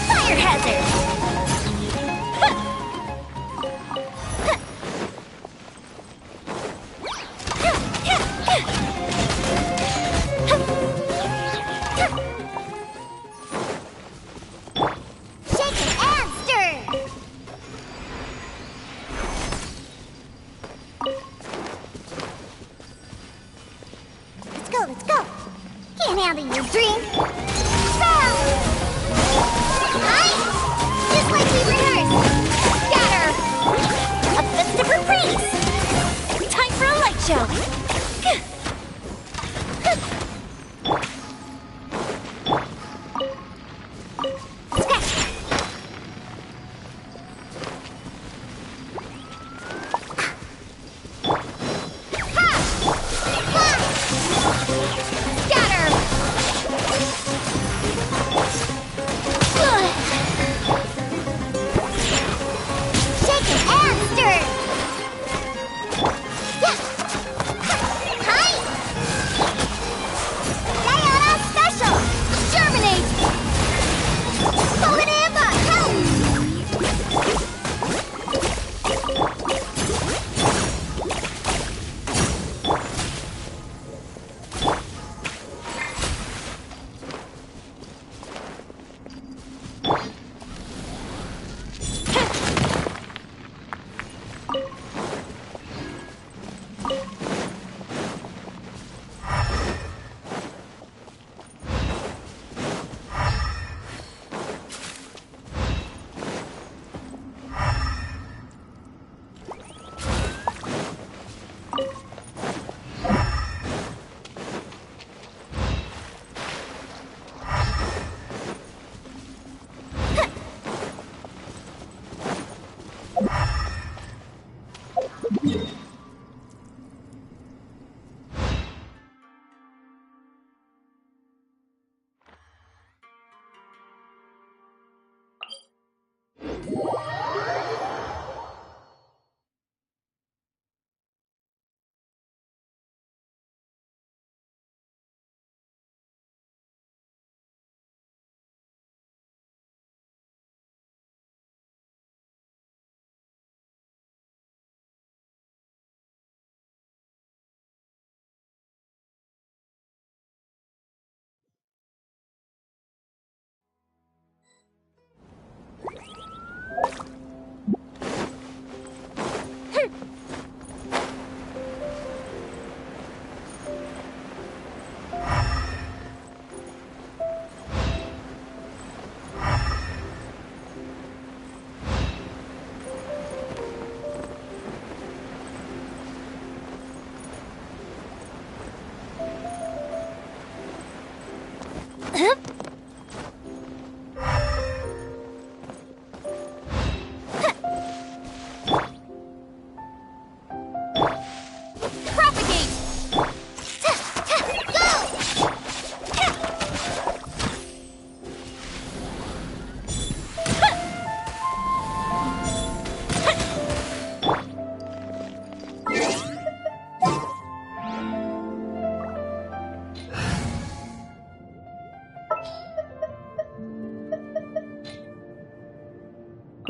Fire hazard! Shaken and stirred! Let's go, let's go! Can't handle your drink! Fell! Hi! Just like we rehearsed! Scatter! A festive reprise! Time for a light show! Ha! Fly! Scatter!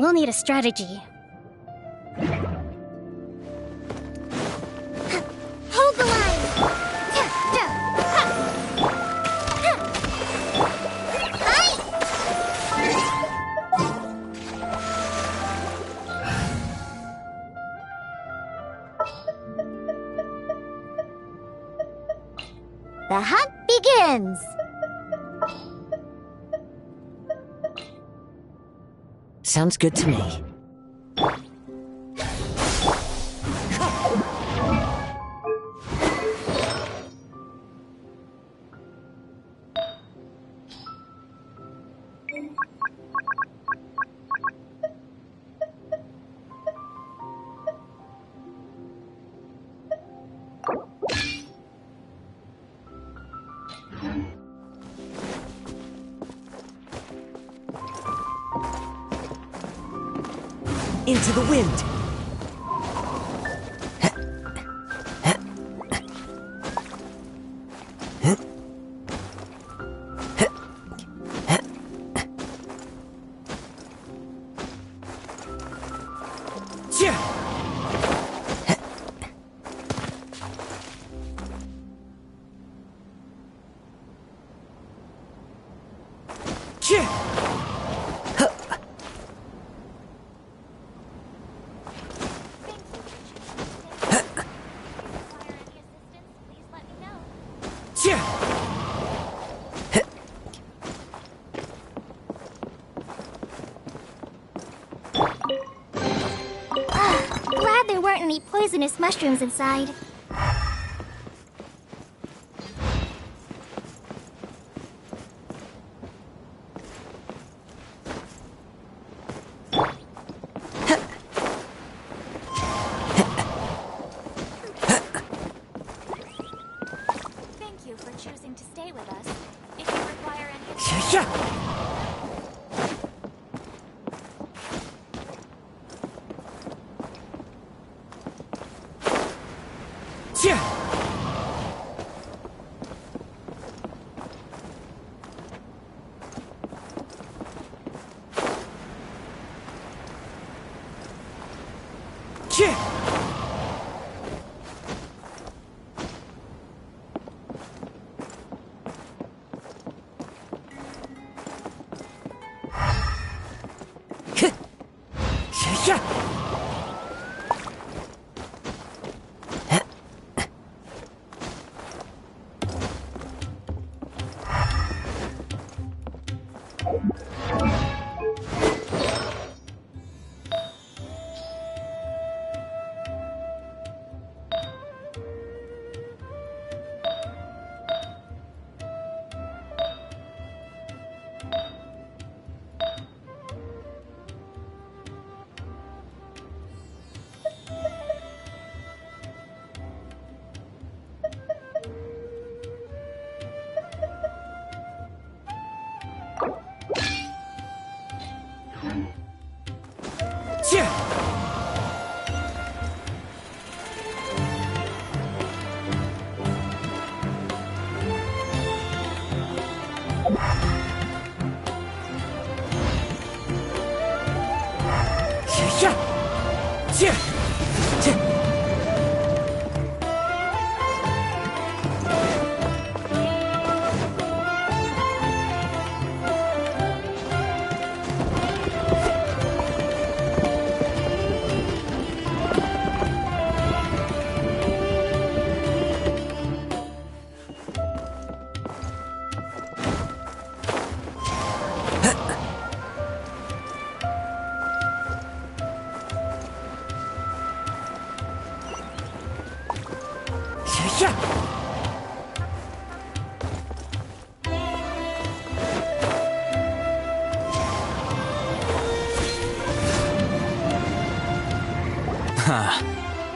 We'll need a strategy. Hold the line! The hunt begins! Sounds good to me. Into the wind! Glad there weren't any poisonous mushrooms inside. Thank you for choosing to stay with us. If you require any assistance,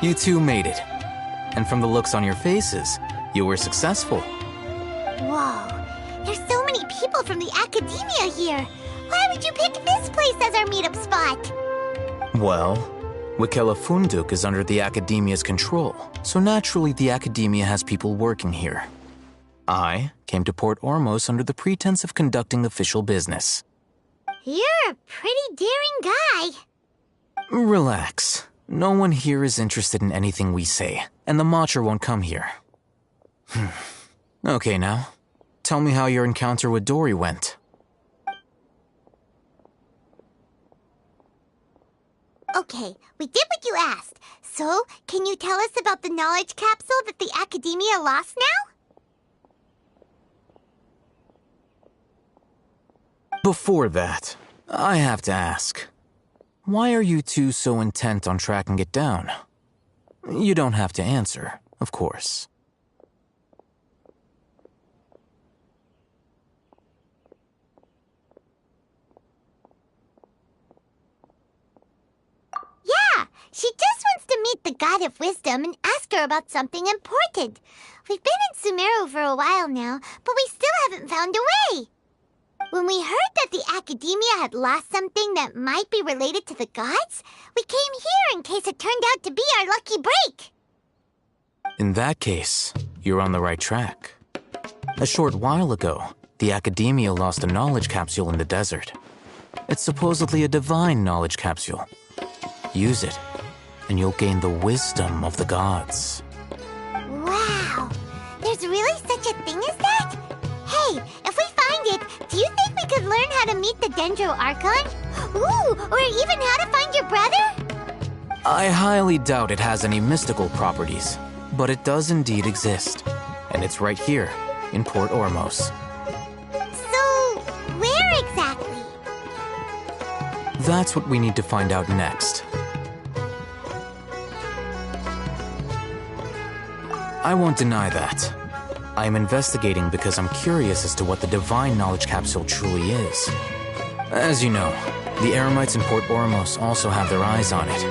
You two made it. And from the looks on your faces, you were successful. Whoa, there's so many people from the academia here. Why would you pick this place as our meetup spot? Well, Wikela Funduk is under the academia's control, so naturally the academia has people working here. I came to Port Ormos under the pretense of conducting official business. You're a pretty daring guy. Relax. No one here is interested in anything we say, and the Matcha won't come here. Okay, now. Tell me how your encounter with Dory went. Okay, we did what you asked. So, can you tell us about the knowledge capsule that the Academia lost now? Before that, I have to ask. Why are you two so intent on tracking it down? You don't have to answer, of course. Yeah, she just wants to meet the God of Wisdom and ask her about something important. We've been in Sumeru for a while now, but we still haven't found a way. When we heard that the Academia had lost something that might be related to the gods, we came here in case it turned out to be our lucky break. In that case, you're on the right track. A short while ago, the Academia lost a knowledge capsule in the desert. It's supposedly a divine knowledge capsule. Use it, and you'll gain the wisdom of the gods. Wow! There's really such a thing as that? Hey, if we find it, do you think we could learn how to meet the Dendro Archon? Ooh, or even how to find your brother? I highly doubt it has any mystical properties, but it does indeed exist. And it's right here, in Port Ormos. So, where exactly? That's what we need to find out next. I won't deny that. I am investigating because I'm curious as to what the divine knowledge capsule truly is. As you know, the Eremites in Port Ormos also have their eyes on it.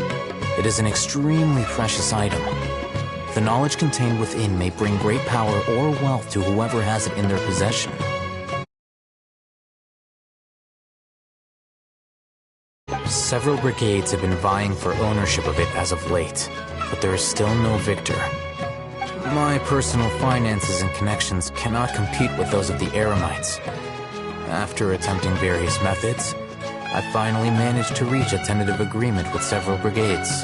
It is an extremely precious item. The knowledge contained within may bring great power or wealth to whoever has it in their possession. Several brigades have been vying for ownership of it as of late, but there is still no victor. My personal finances and connections cannot compete with those of the Eremites. After attempting various methods, I finally managed to reach a tentative agreement with several brigades.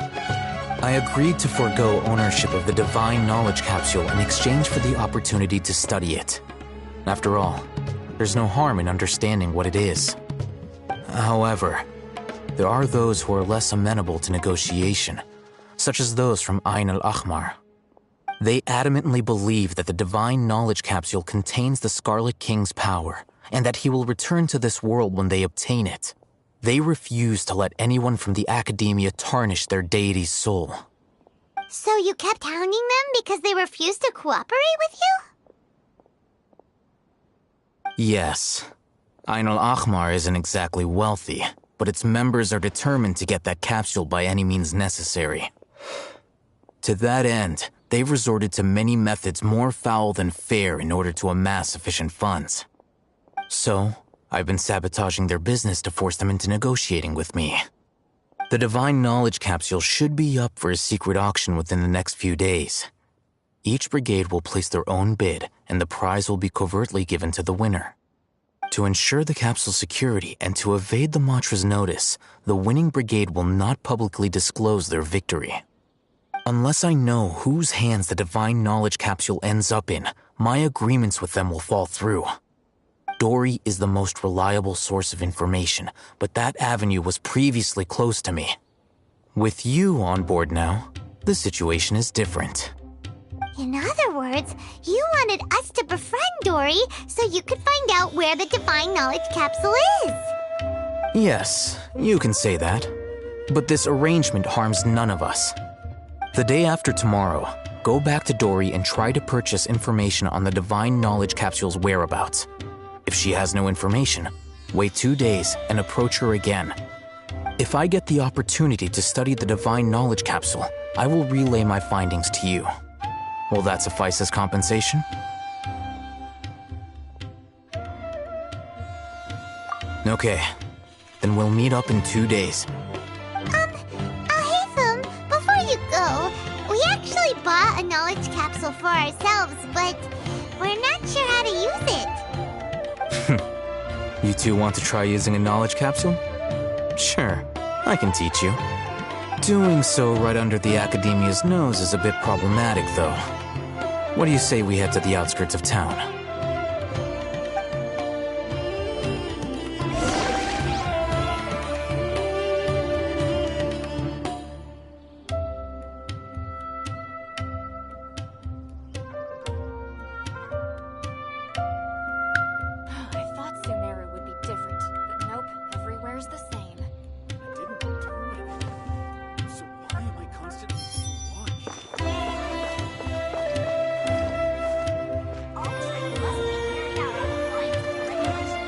I agreed to forego ownership of the divine knowledge capsule in exchange for the opportunity to study it. After all, there's no harm in understanding what it is. However, there are those who are less amenable to negotiation, such as those from Ain al-Ahmar. They adamantly believe that the divine knowledge capsule contains the Scarlet King's power, and that he will return to this world when they obtain it. They refuse to let anyone from the Academia tarnish their deity's soul. So you kept hounding them because they refused to cooperate with you? Yes. Ain al-Ahmar isn't exactly wealthy, but its members are determined to get that capsule by any means necessary. To that end, they've resorted to many methods more foul than fair in order to amass sufficient funds. So, I've been sabotaging their business to force them into negotiating with me. The divine knowledge capsule should be up for a secret auction within the next few days. Each brigade will place their own bid, and the prize will be covertly given to the winner. To ensure the capsule's security and to evade the Matra's notice, the winning brigade will not publicly disclose their victory. Unless I know whose hands the divine knowledge capsule ends up in, my agreements with them will fall through. Dory is the most reliable source of information, but that avenue was previously closed to me. With you on board now, the situation is different. In other words, you wanted us to befriend Dory so you could find out where the divine knowledge capsule is. Yes, you can say that. But this arrangement harms none of us. The day after tomorrow, go back to Dory and try to purchase information on the divine knowledge capsule's whereabouts. If she has no information, wait 2 days and approach her again. If I get the opportunity to study the divine knowledge capsule, I will relay my findings to you. Will that suffice as compensation? Okay, then we'll meet up in 2 days. Haytham, before you go, we actually bought a knowledge capsule for ourselves, but we're not sure how to use it. You two want to try using a knowledge capsule? Sure, I can teach you. Doing so right under the Academia's nose is a bit problematic, though. What do you say we head to the outskirts of town? I thought Sumeru would be different, but nope, everywhere's the same. I didn't do anything. So why am I constantly being watched? All trade must be carried out in compliance with regulations.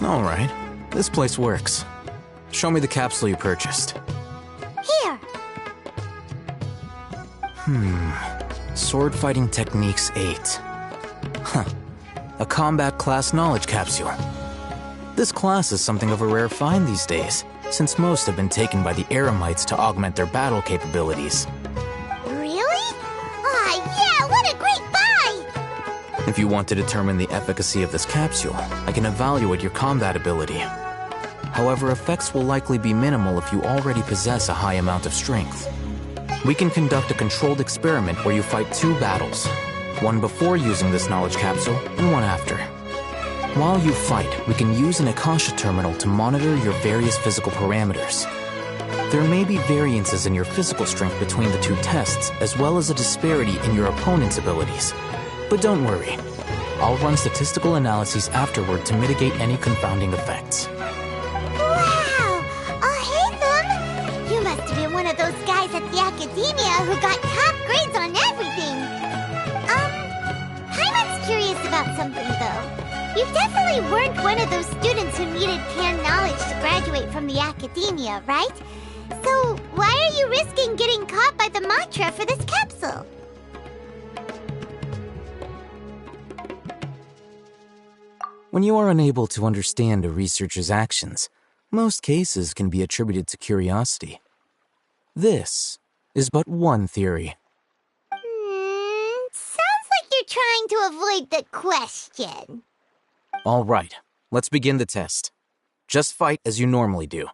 All right, this place works. Show me the capsule you purchased. Here. Sword Fighting Techniques 8. Huh. A combat class knowledge capsule. This class is something of a rare find these days, since most have been taken by the Eremites to augment their battle capabilities. Really? Aw, yeah, what a great buy! If you want to determine the efficacy of this capsule, I can evaluate your combat ability. However, effects will likely be minimal if you already possess a high amount of strength. We can conduct a controlled experiment where you fight 2 battles, one before using this knowledge capsule and one after. While you fight, we can use an Akasha terminal to monitor your various physical parameters. There may be variances in your physical strength between the 2 tests, as well as a disparity in your opponent's abilities. But don't worry, I'll run statistical analyses afterward to mitigate any confounding effects. Wow! Hey, Thumb! You must have been one of those guys at the Academia who got top grades on everything! Paimon's curious about something, though. You definitely weren't one of those students who needed canned knowledge to graduate from the Academia, right? So, why are you risking getting caught by the mantra for this capsule? When you are unable to understand a researcher's actions, most cases can be attributed to curiosity. This is but one theory. Sounds like you're trying to avoid the question. All right, let's begin the test. Just fight as you normally do.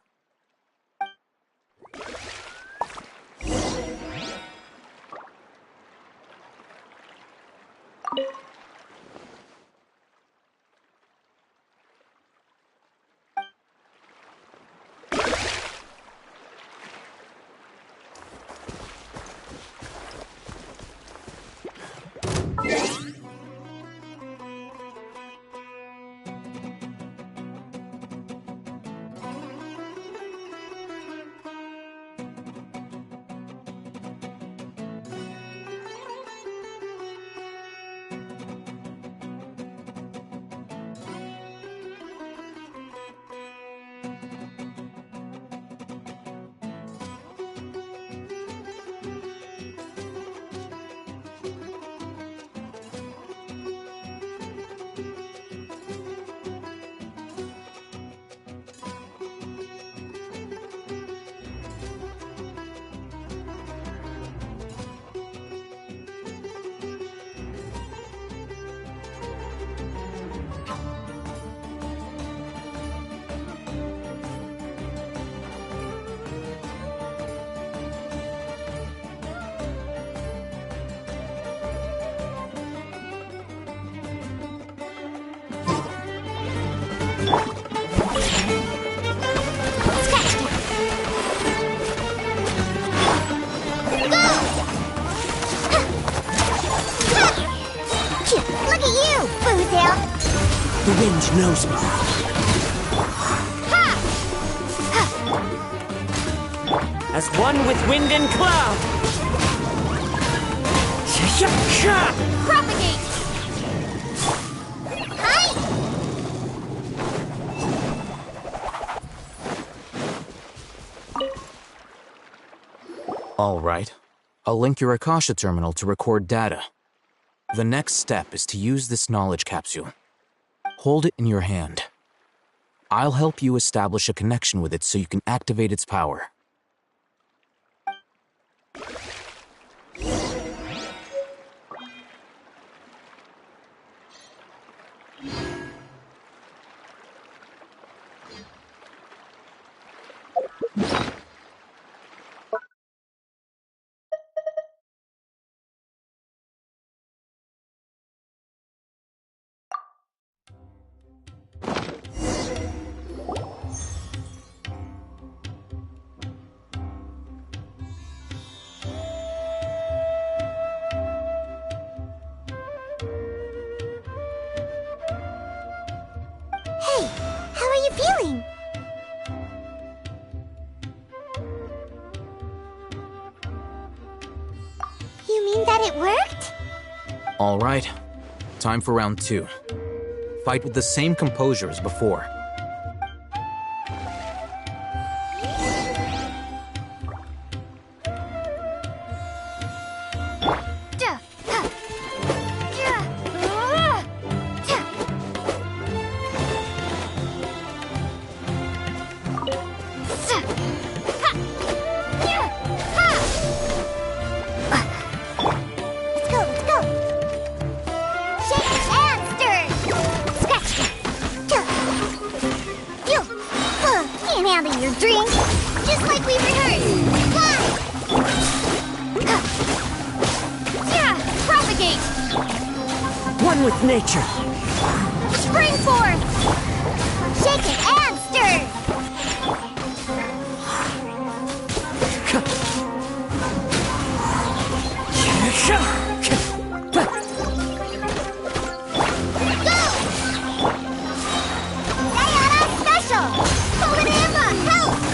knows me. As one with wind and cloud. Propagate! All right. I'll link your Akasha terminal to record data. The next step is to use this knowledge capsule. Hold it in your hand. I'll help you establish a connection with it so you can activate its power. Hey, how are you feeling? You mean that it worked? All right. Time for round 2. Fight with the same composure as before. Your drink, just like we rehearsed. Fly! Yeah! Propagate! One with nature. Spring forth! Shake it and stir!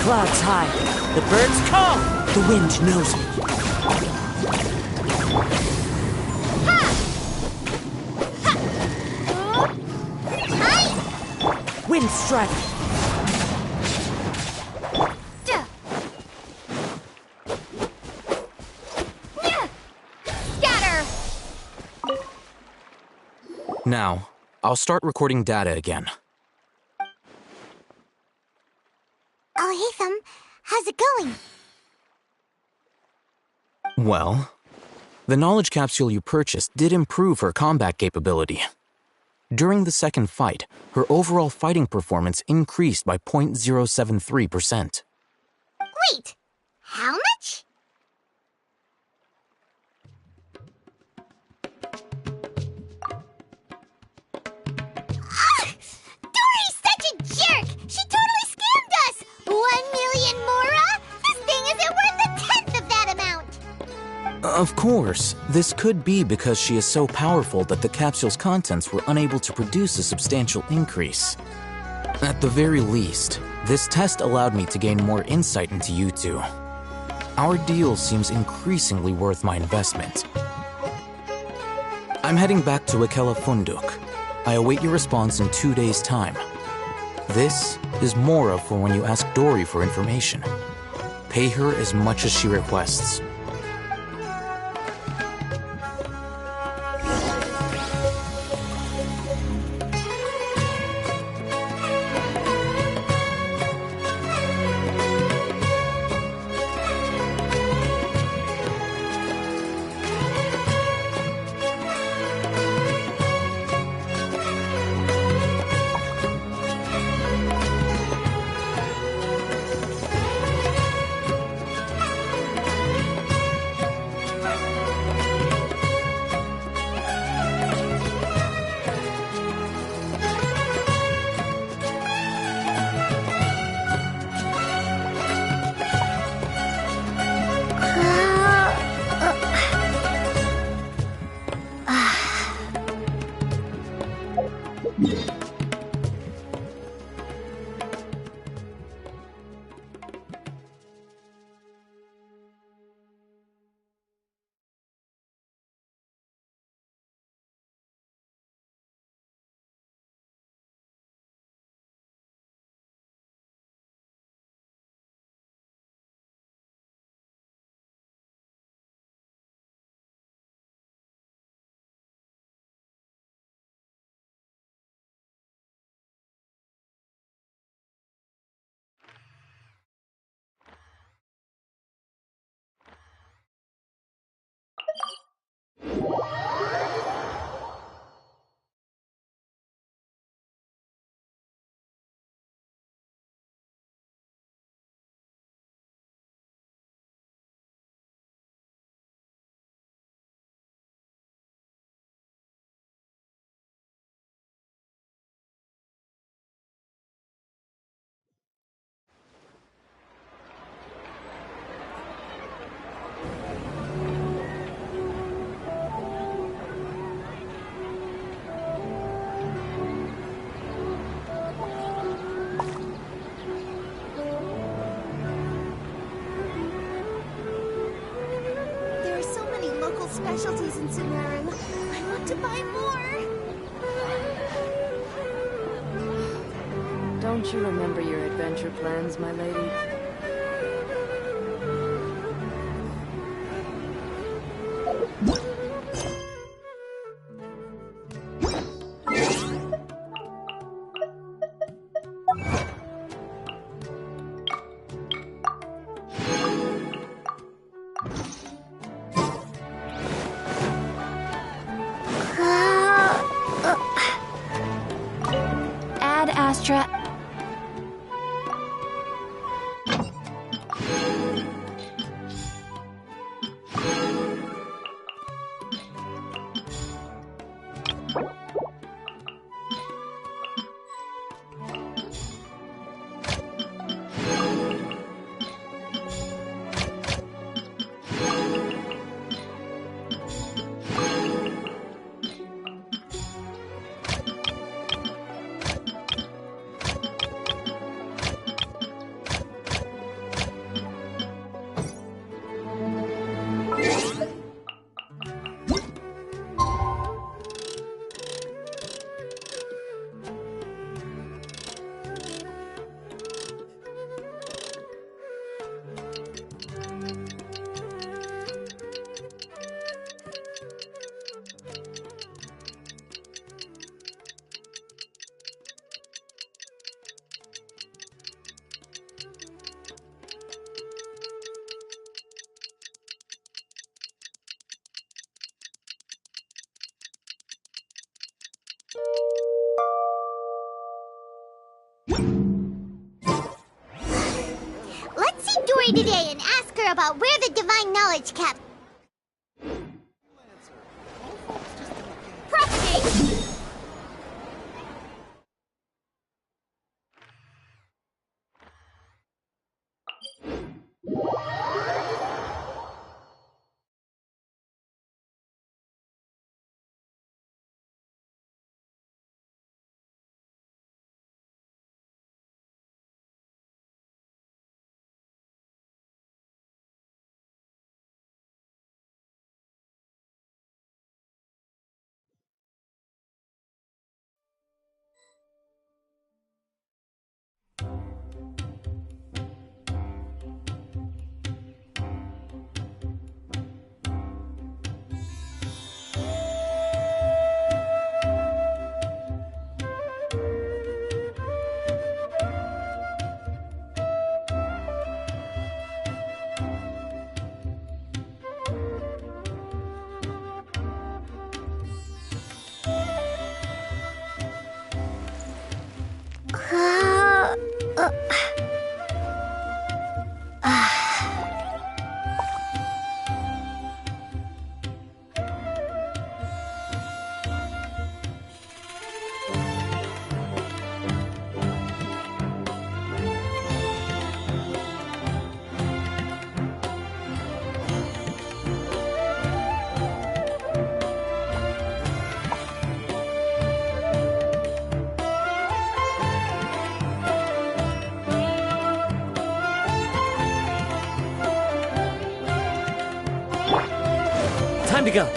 Clouds high, the birds call, the wind knows me. Wind strike. Scatter! Now, I'll start recording data again. Oh, hey, how's it going? Well, the knowledge capsule you purchased did improve her combat capability. During the second fight, her overall fighting performance increased by 0.073%. Wait, how much? Dory's such a jerk! She totally scammed us! 1 million mora? This thing isn't worth a tenth of that amount! Of course, this could be because she is so powerful that the capsule's contents were unable to produce a substantial increase. At the very least, this test allowed me to gain more insight into you two. Our deal seems increasingly worth my investment. I'm heading back to Akela Funduk. I await your response in 2 days' time. This is Mora for when you ask Dory for information. Pay her as much as she requests. specialties in Sumeru. I want to buy more. Don't you remember your adventure plans, my lady? Ad Astra. Let's see Dory today and ask her about where the divine knowledge cap. Propagate! Time to go.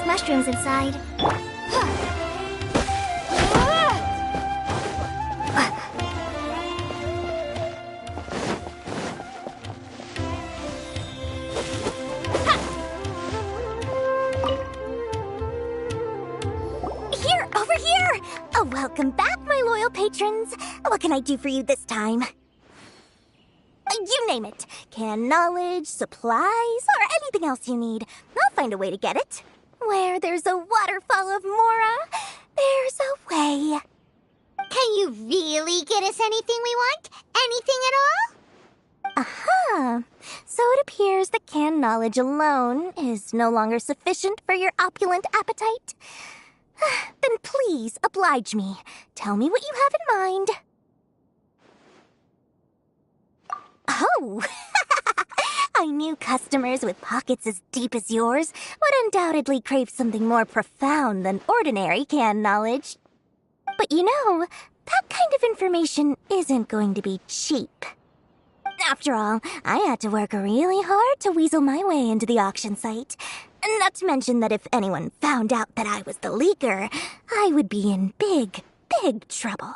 Mushrooms inside. Here, over here! Oh, welcome back, my loyal patrons. What can I do for you this time? You name it. Can knowledge, supplies, or anything else you need. I'll find a way to get it. Where there's a waterfall of Mora, there's a way. Can you really get us anything we want? Anything at all? Aha! So it appears that canned knowledge alone is no longer sufficient for your opulent appetite. Then please, oblige me. Tell me what you have in mind. Oh! I knew customers with pockets as deep as yours would undoubtedly crave something more profound than ordinary canned knowledge. But you know, that kind of information isn't going to be cheap. After all, I had to work really hard to weasel my way into the auction site. Not to mention that if anyone found out that I was the leaker, I would be in big, big trouble.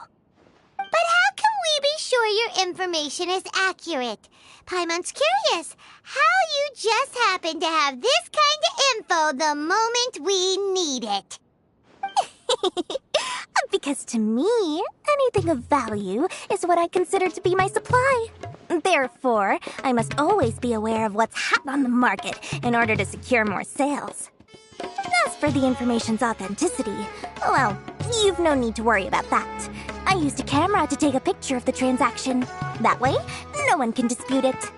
But how can we be sure your information is accurate? Paimon's curious how you just happen to have this kind of info the moment we need it. Because to me, anything of value is what I consider to be my supply. Therefore, I must always be aware of what's hot on the market in order to secure more sales. As for the information's authenticity, well, you've no need to worry about that. I used a camera to take a picture of the transaction. That way, no one can dispute it.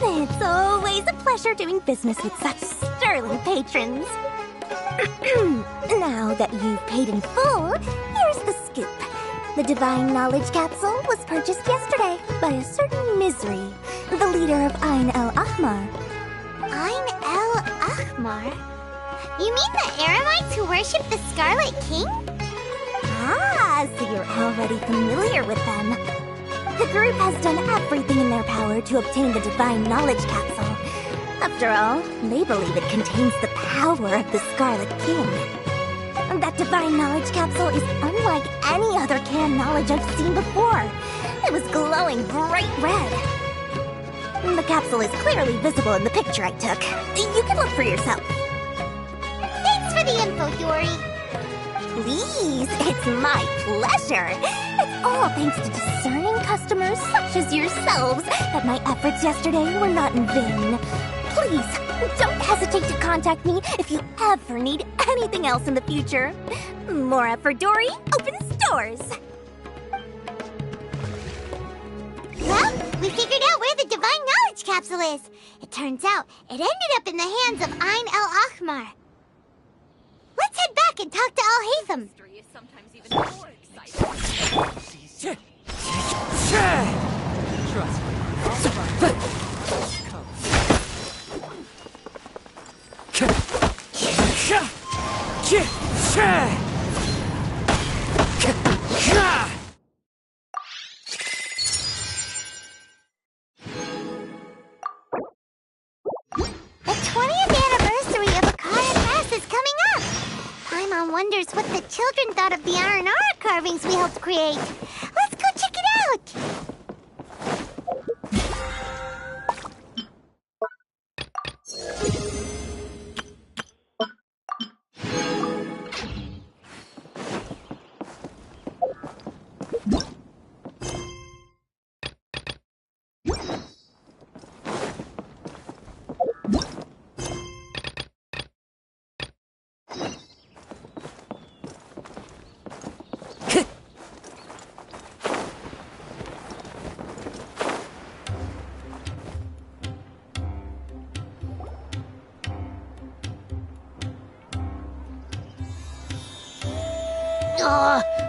It's always a pleasure doing business with such sterling patrons. Now that you've paid in full, here's the scoop. The Divine Knowledge Capsule was purchased yesterday by a certain Misery, the leader of Ain el-Ahmar. Ain el-Ahmar? You mean the Eremites who worship the Scarlet King? Ah, so you're already familiar with them. The group has done everything in their power to obtain the Divine Knowledge Capsule. After all, they believe it contains the power of the Scarlet King. That Divine Knowledge Capsule is unlike any other canned knowledge I've seen before. It was glowing bright red. The capsule is clearly visible in the picture I took. You can look for yourself. Thanks for the info, Yuri. Please, it's my pleasure. It's all thanks to discerning customers such as yourselves that my efforts yesterday were not in vain. Please, don't hesitate to contact me if you ever need anything else in the future. Mora for Dory opens doors. Well, we figured out where the Divine Knowledge Capsule is. It turns out it ended up in the hands of Ain el-Ahmar. Let's head back and talk to Al-Haytham. History is sometimes even more exciting. Trust me. The 20th anniversary of Akara Pass is coming up. Paimon wonders what the children thought of the Aranara carvings we helped create. Let's go check it out.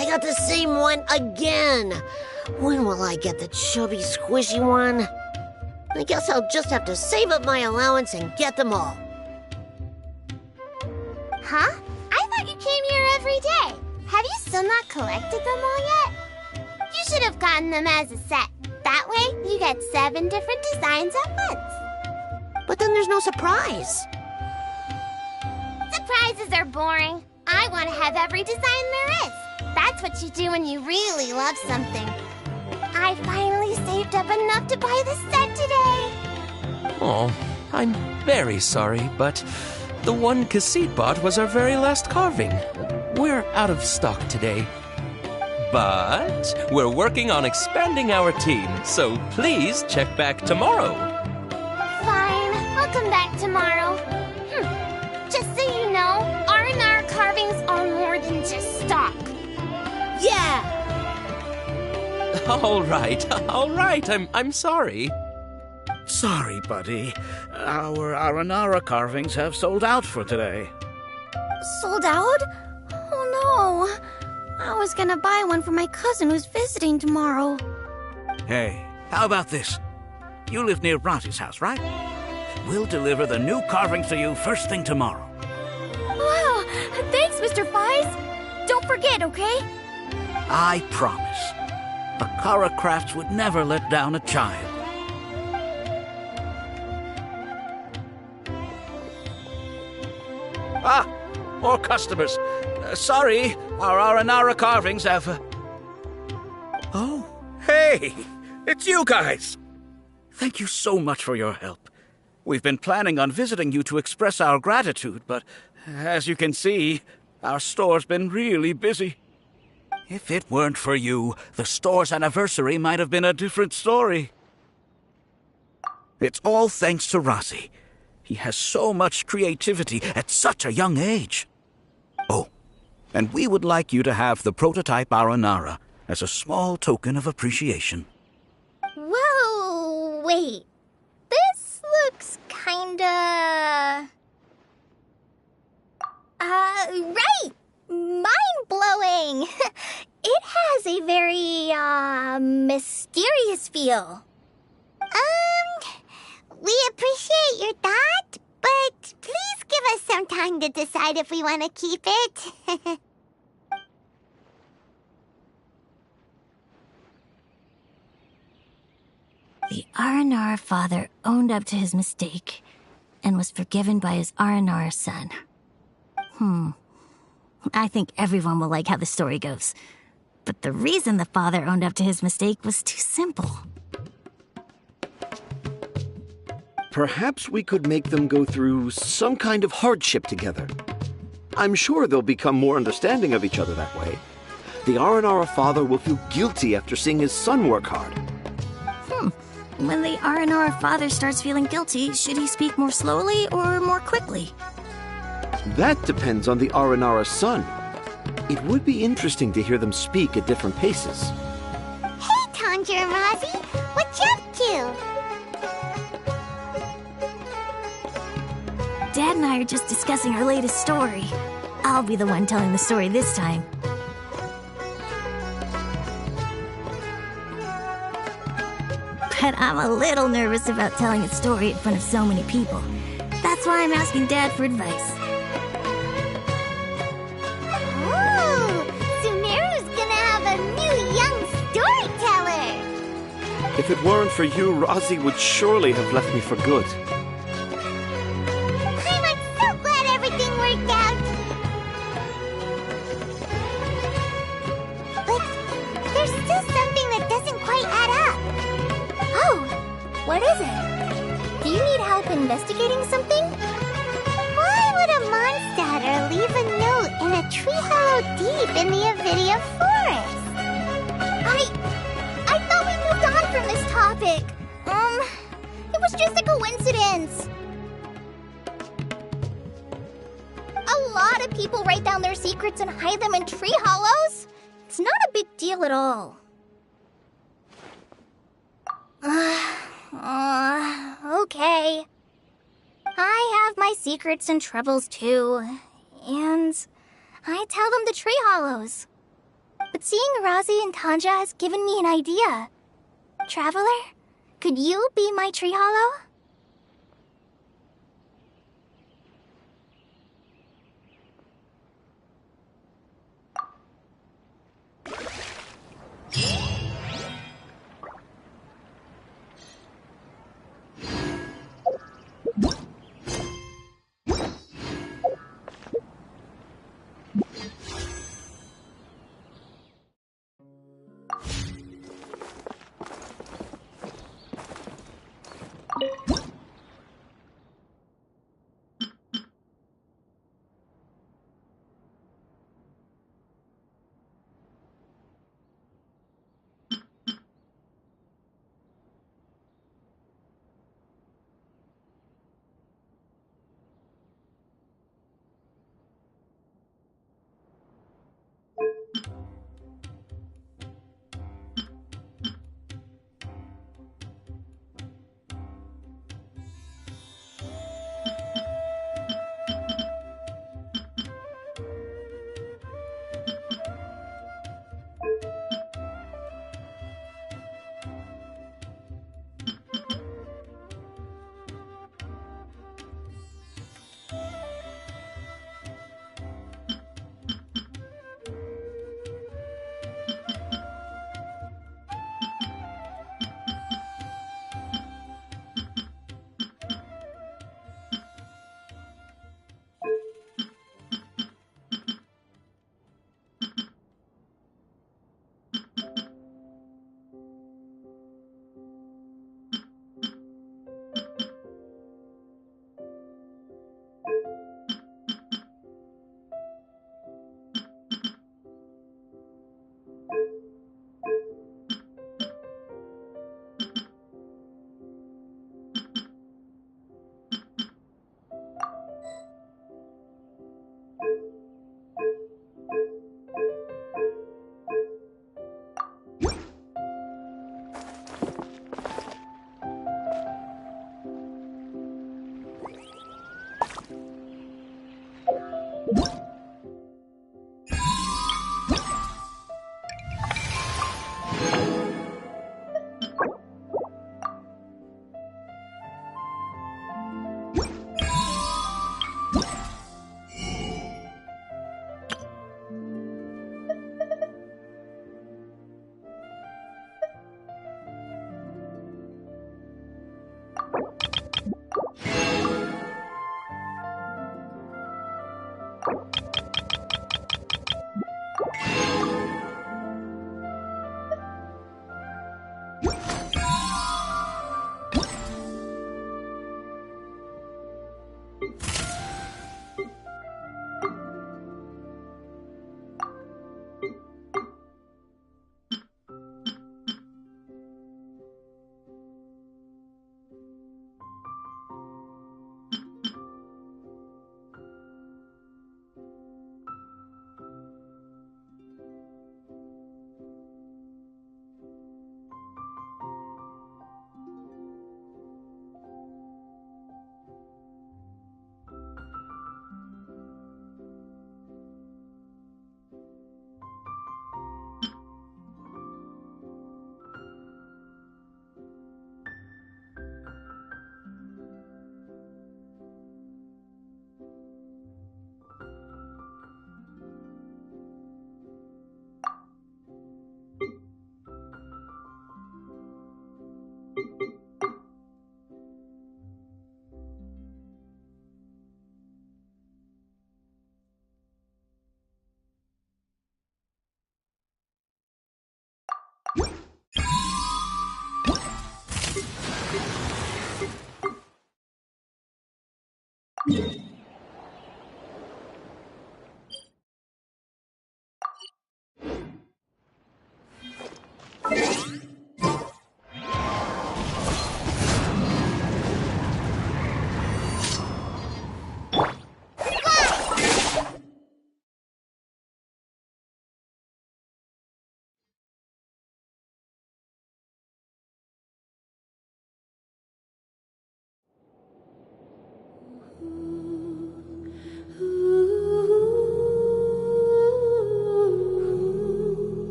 I got the same one again. When will I get the chubby, squishy one? I guess I'll just have to save up my allowance and get them all. Huh? I thought you came here every day. Have you still not collected them all yet? You should have gotten them as a set. That way, you get 7 different designs at once. But then there's no surprise. Surprises are boring. I want to have every design there is. That's what you do when you really love something. I finally saved up enough to buy the set today. Oh, I'm very sorry, but the one Cassid bought was our very last carving. We're out of stock today. But we're working on expanding our team, so please check back tomorrow. Fine, I'll come back tomorrow. Just so you know, R&R carvings are more All right, I'm sorry. Sorry, buddy. Our Aranara carvings have sold out for today. Sold out? Oh no. I was gonna buy one for my cousin who's visiting tomorrow. Hey, how about this? You live near Bronte's house, right? We'll deliver the new carvings to you first thing tomorrow. Wow, thanks, Mr. Fies. Don't forget, okay? I promise. Akara Crafts would never let down a child. Ah, more customers. Sorry, our Aranara carvings have... Oh, hey, it's you guys. Thank you so much for your help. We've been planning on visiting you to express our gratitude, but as you can see, our store's been really busy. If it weren't for you, the store's anniversary might have been a different story. It's all thanks to Razi. He has so much creativity at such a young age. Oh, and we would like you to have the prototype Aranara as a small token of appreciation. Whoa, wait. This looks kinda... right! Mind-blowing! It has a very, mysterious feel. We appreciate your thought, but please give us some time to decide if we want to keep it. The Aranara father owned up to his mistake and was forgiven by his Aranara son. I think everyone will like how the story goes. But the reason the father owned up to his mistake was too simple. Perhaps we could make them go through some kind of hardship together. I'm sure they'll become more understanding of each other that way. The Aranara father will feel guilty after seeing his son work hard. When the Aranara father starts feeling guilty, should he speak more slowly or more quickly? That depends on the Aranara son. It would be interesting to hear them speak at different paces. Hey, Tanja and Razi, what you up to? Dad and I are just discussing our latest story. I'll be the one telling the story this time. But I'm a little nervous about telling a story in front of so many people. That's why I'm asking Dad for advice. Ooh, Sumeru's gonna have a new young storyteller! If it weren't for you, Razi would surely have left me for good. I'm so glad everything worked out! But there's still something that doesn't quite add up. Oh, what is it? Do you need help investigating something? Why would a monster leave a note in a tree hollow deep in the Avidia forest? I thought we moved on from this topic. It was just a coincidence. A lot of people write down their secrets and hide them in tree hollows. It's not a big deal at all. Okay. I have my secrets and troubles too, and I tell them the tree hollows. But seeing Razi and Tanja has given me an idea. Traveler, could you be my tree hollow? Yeah.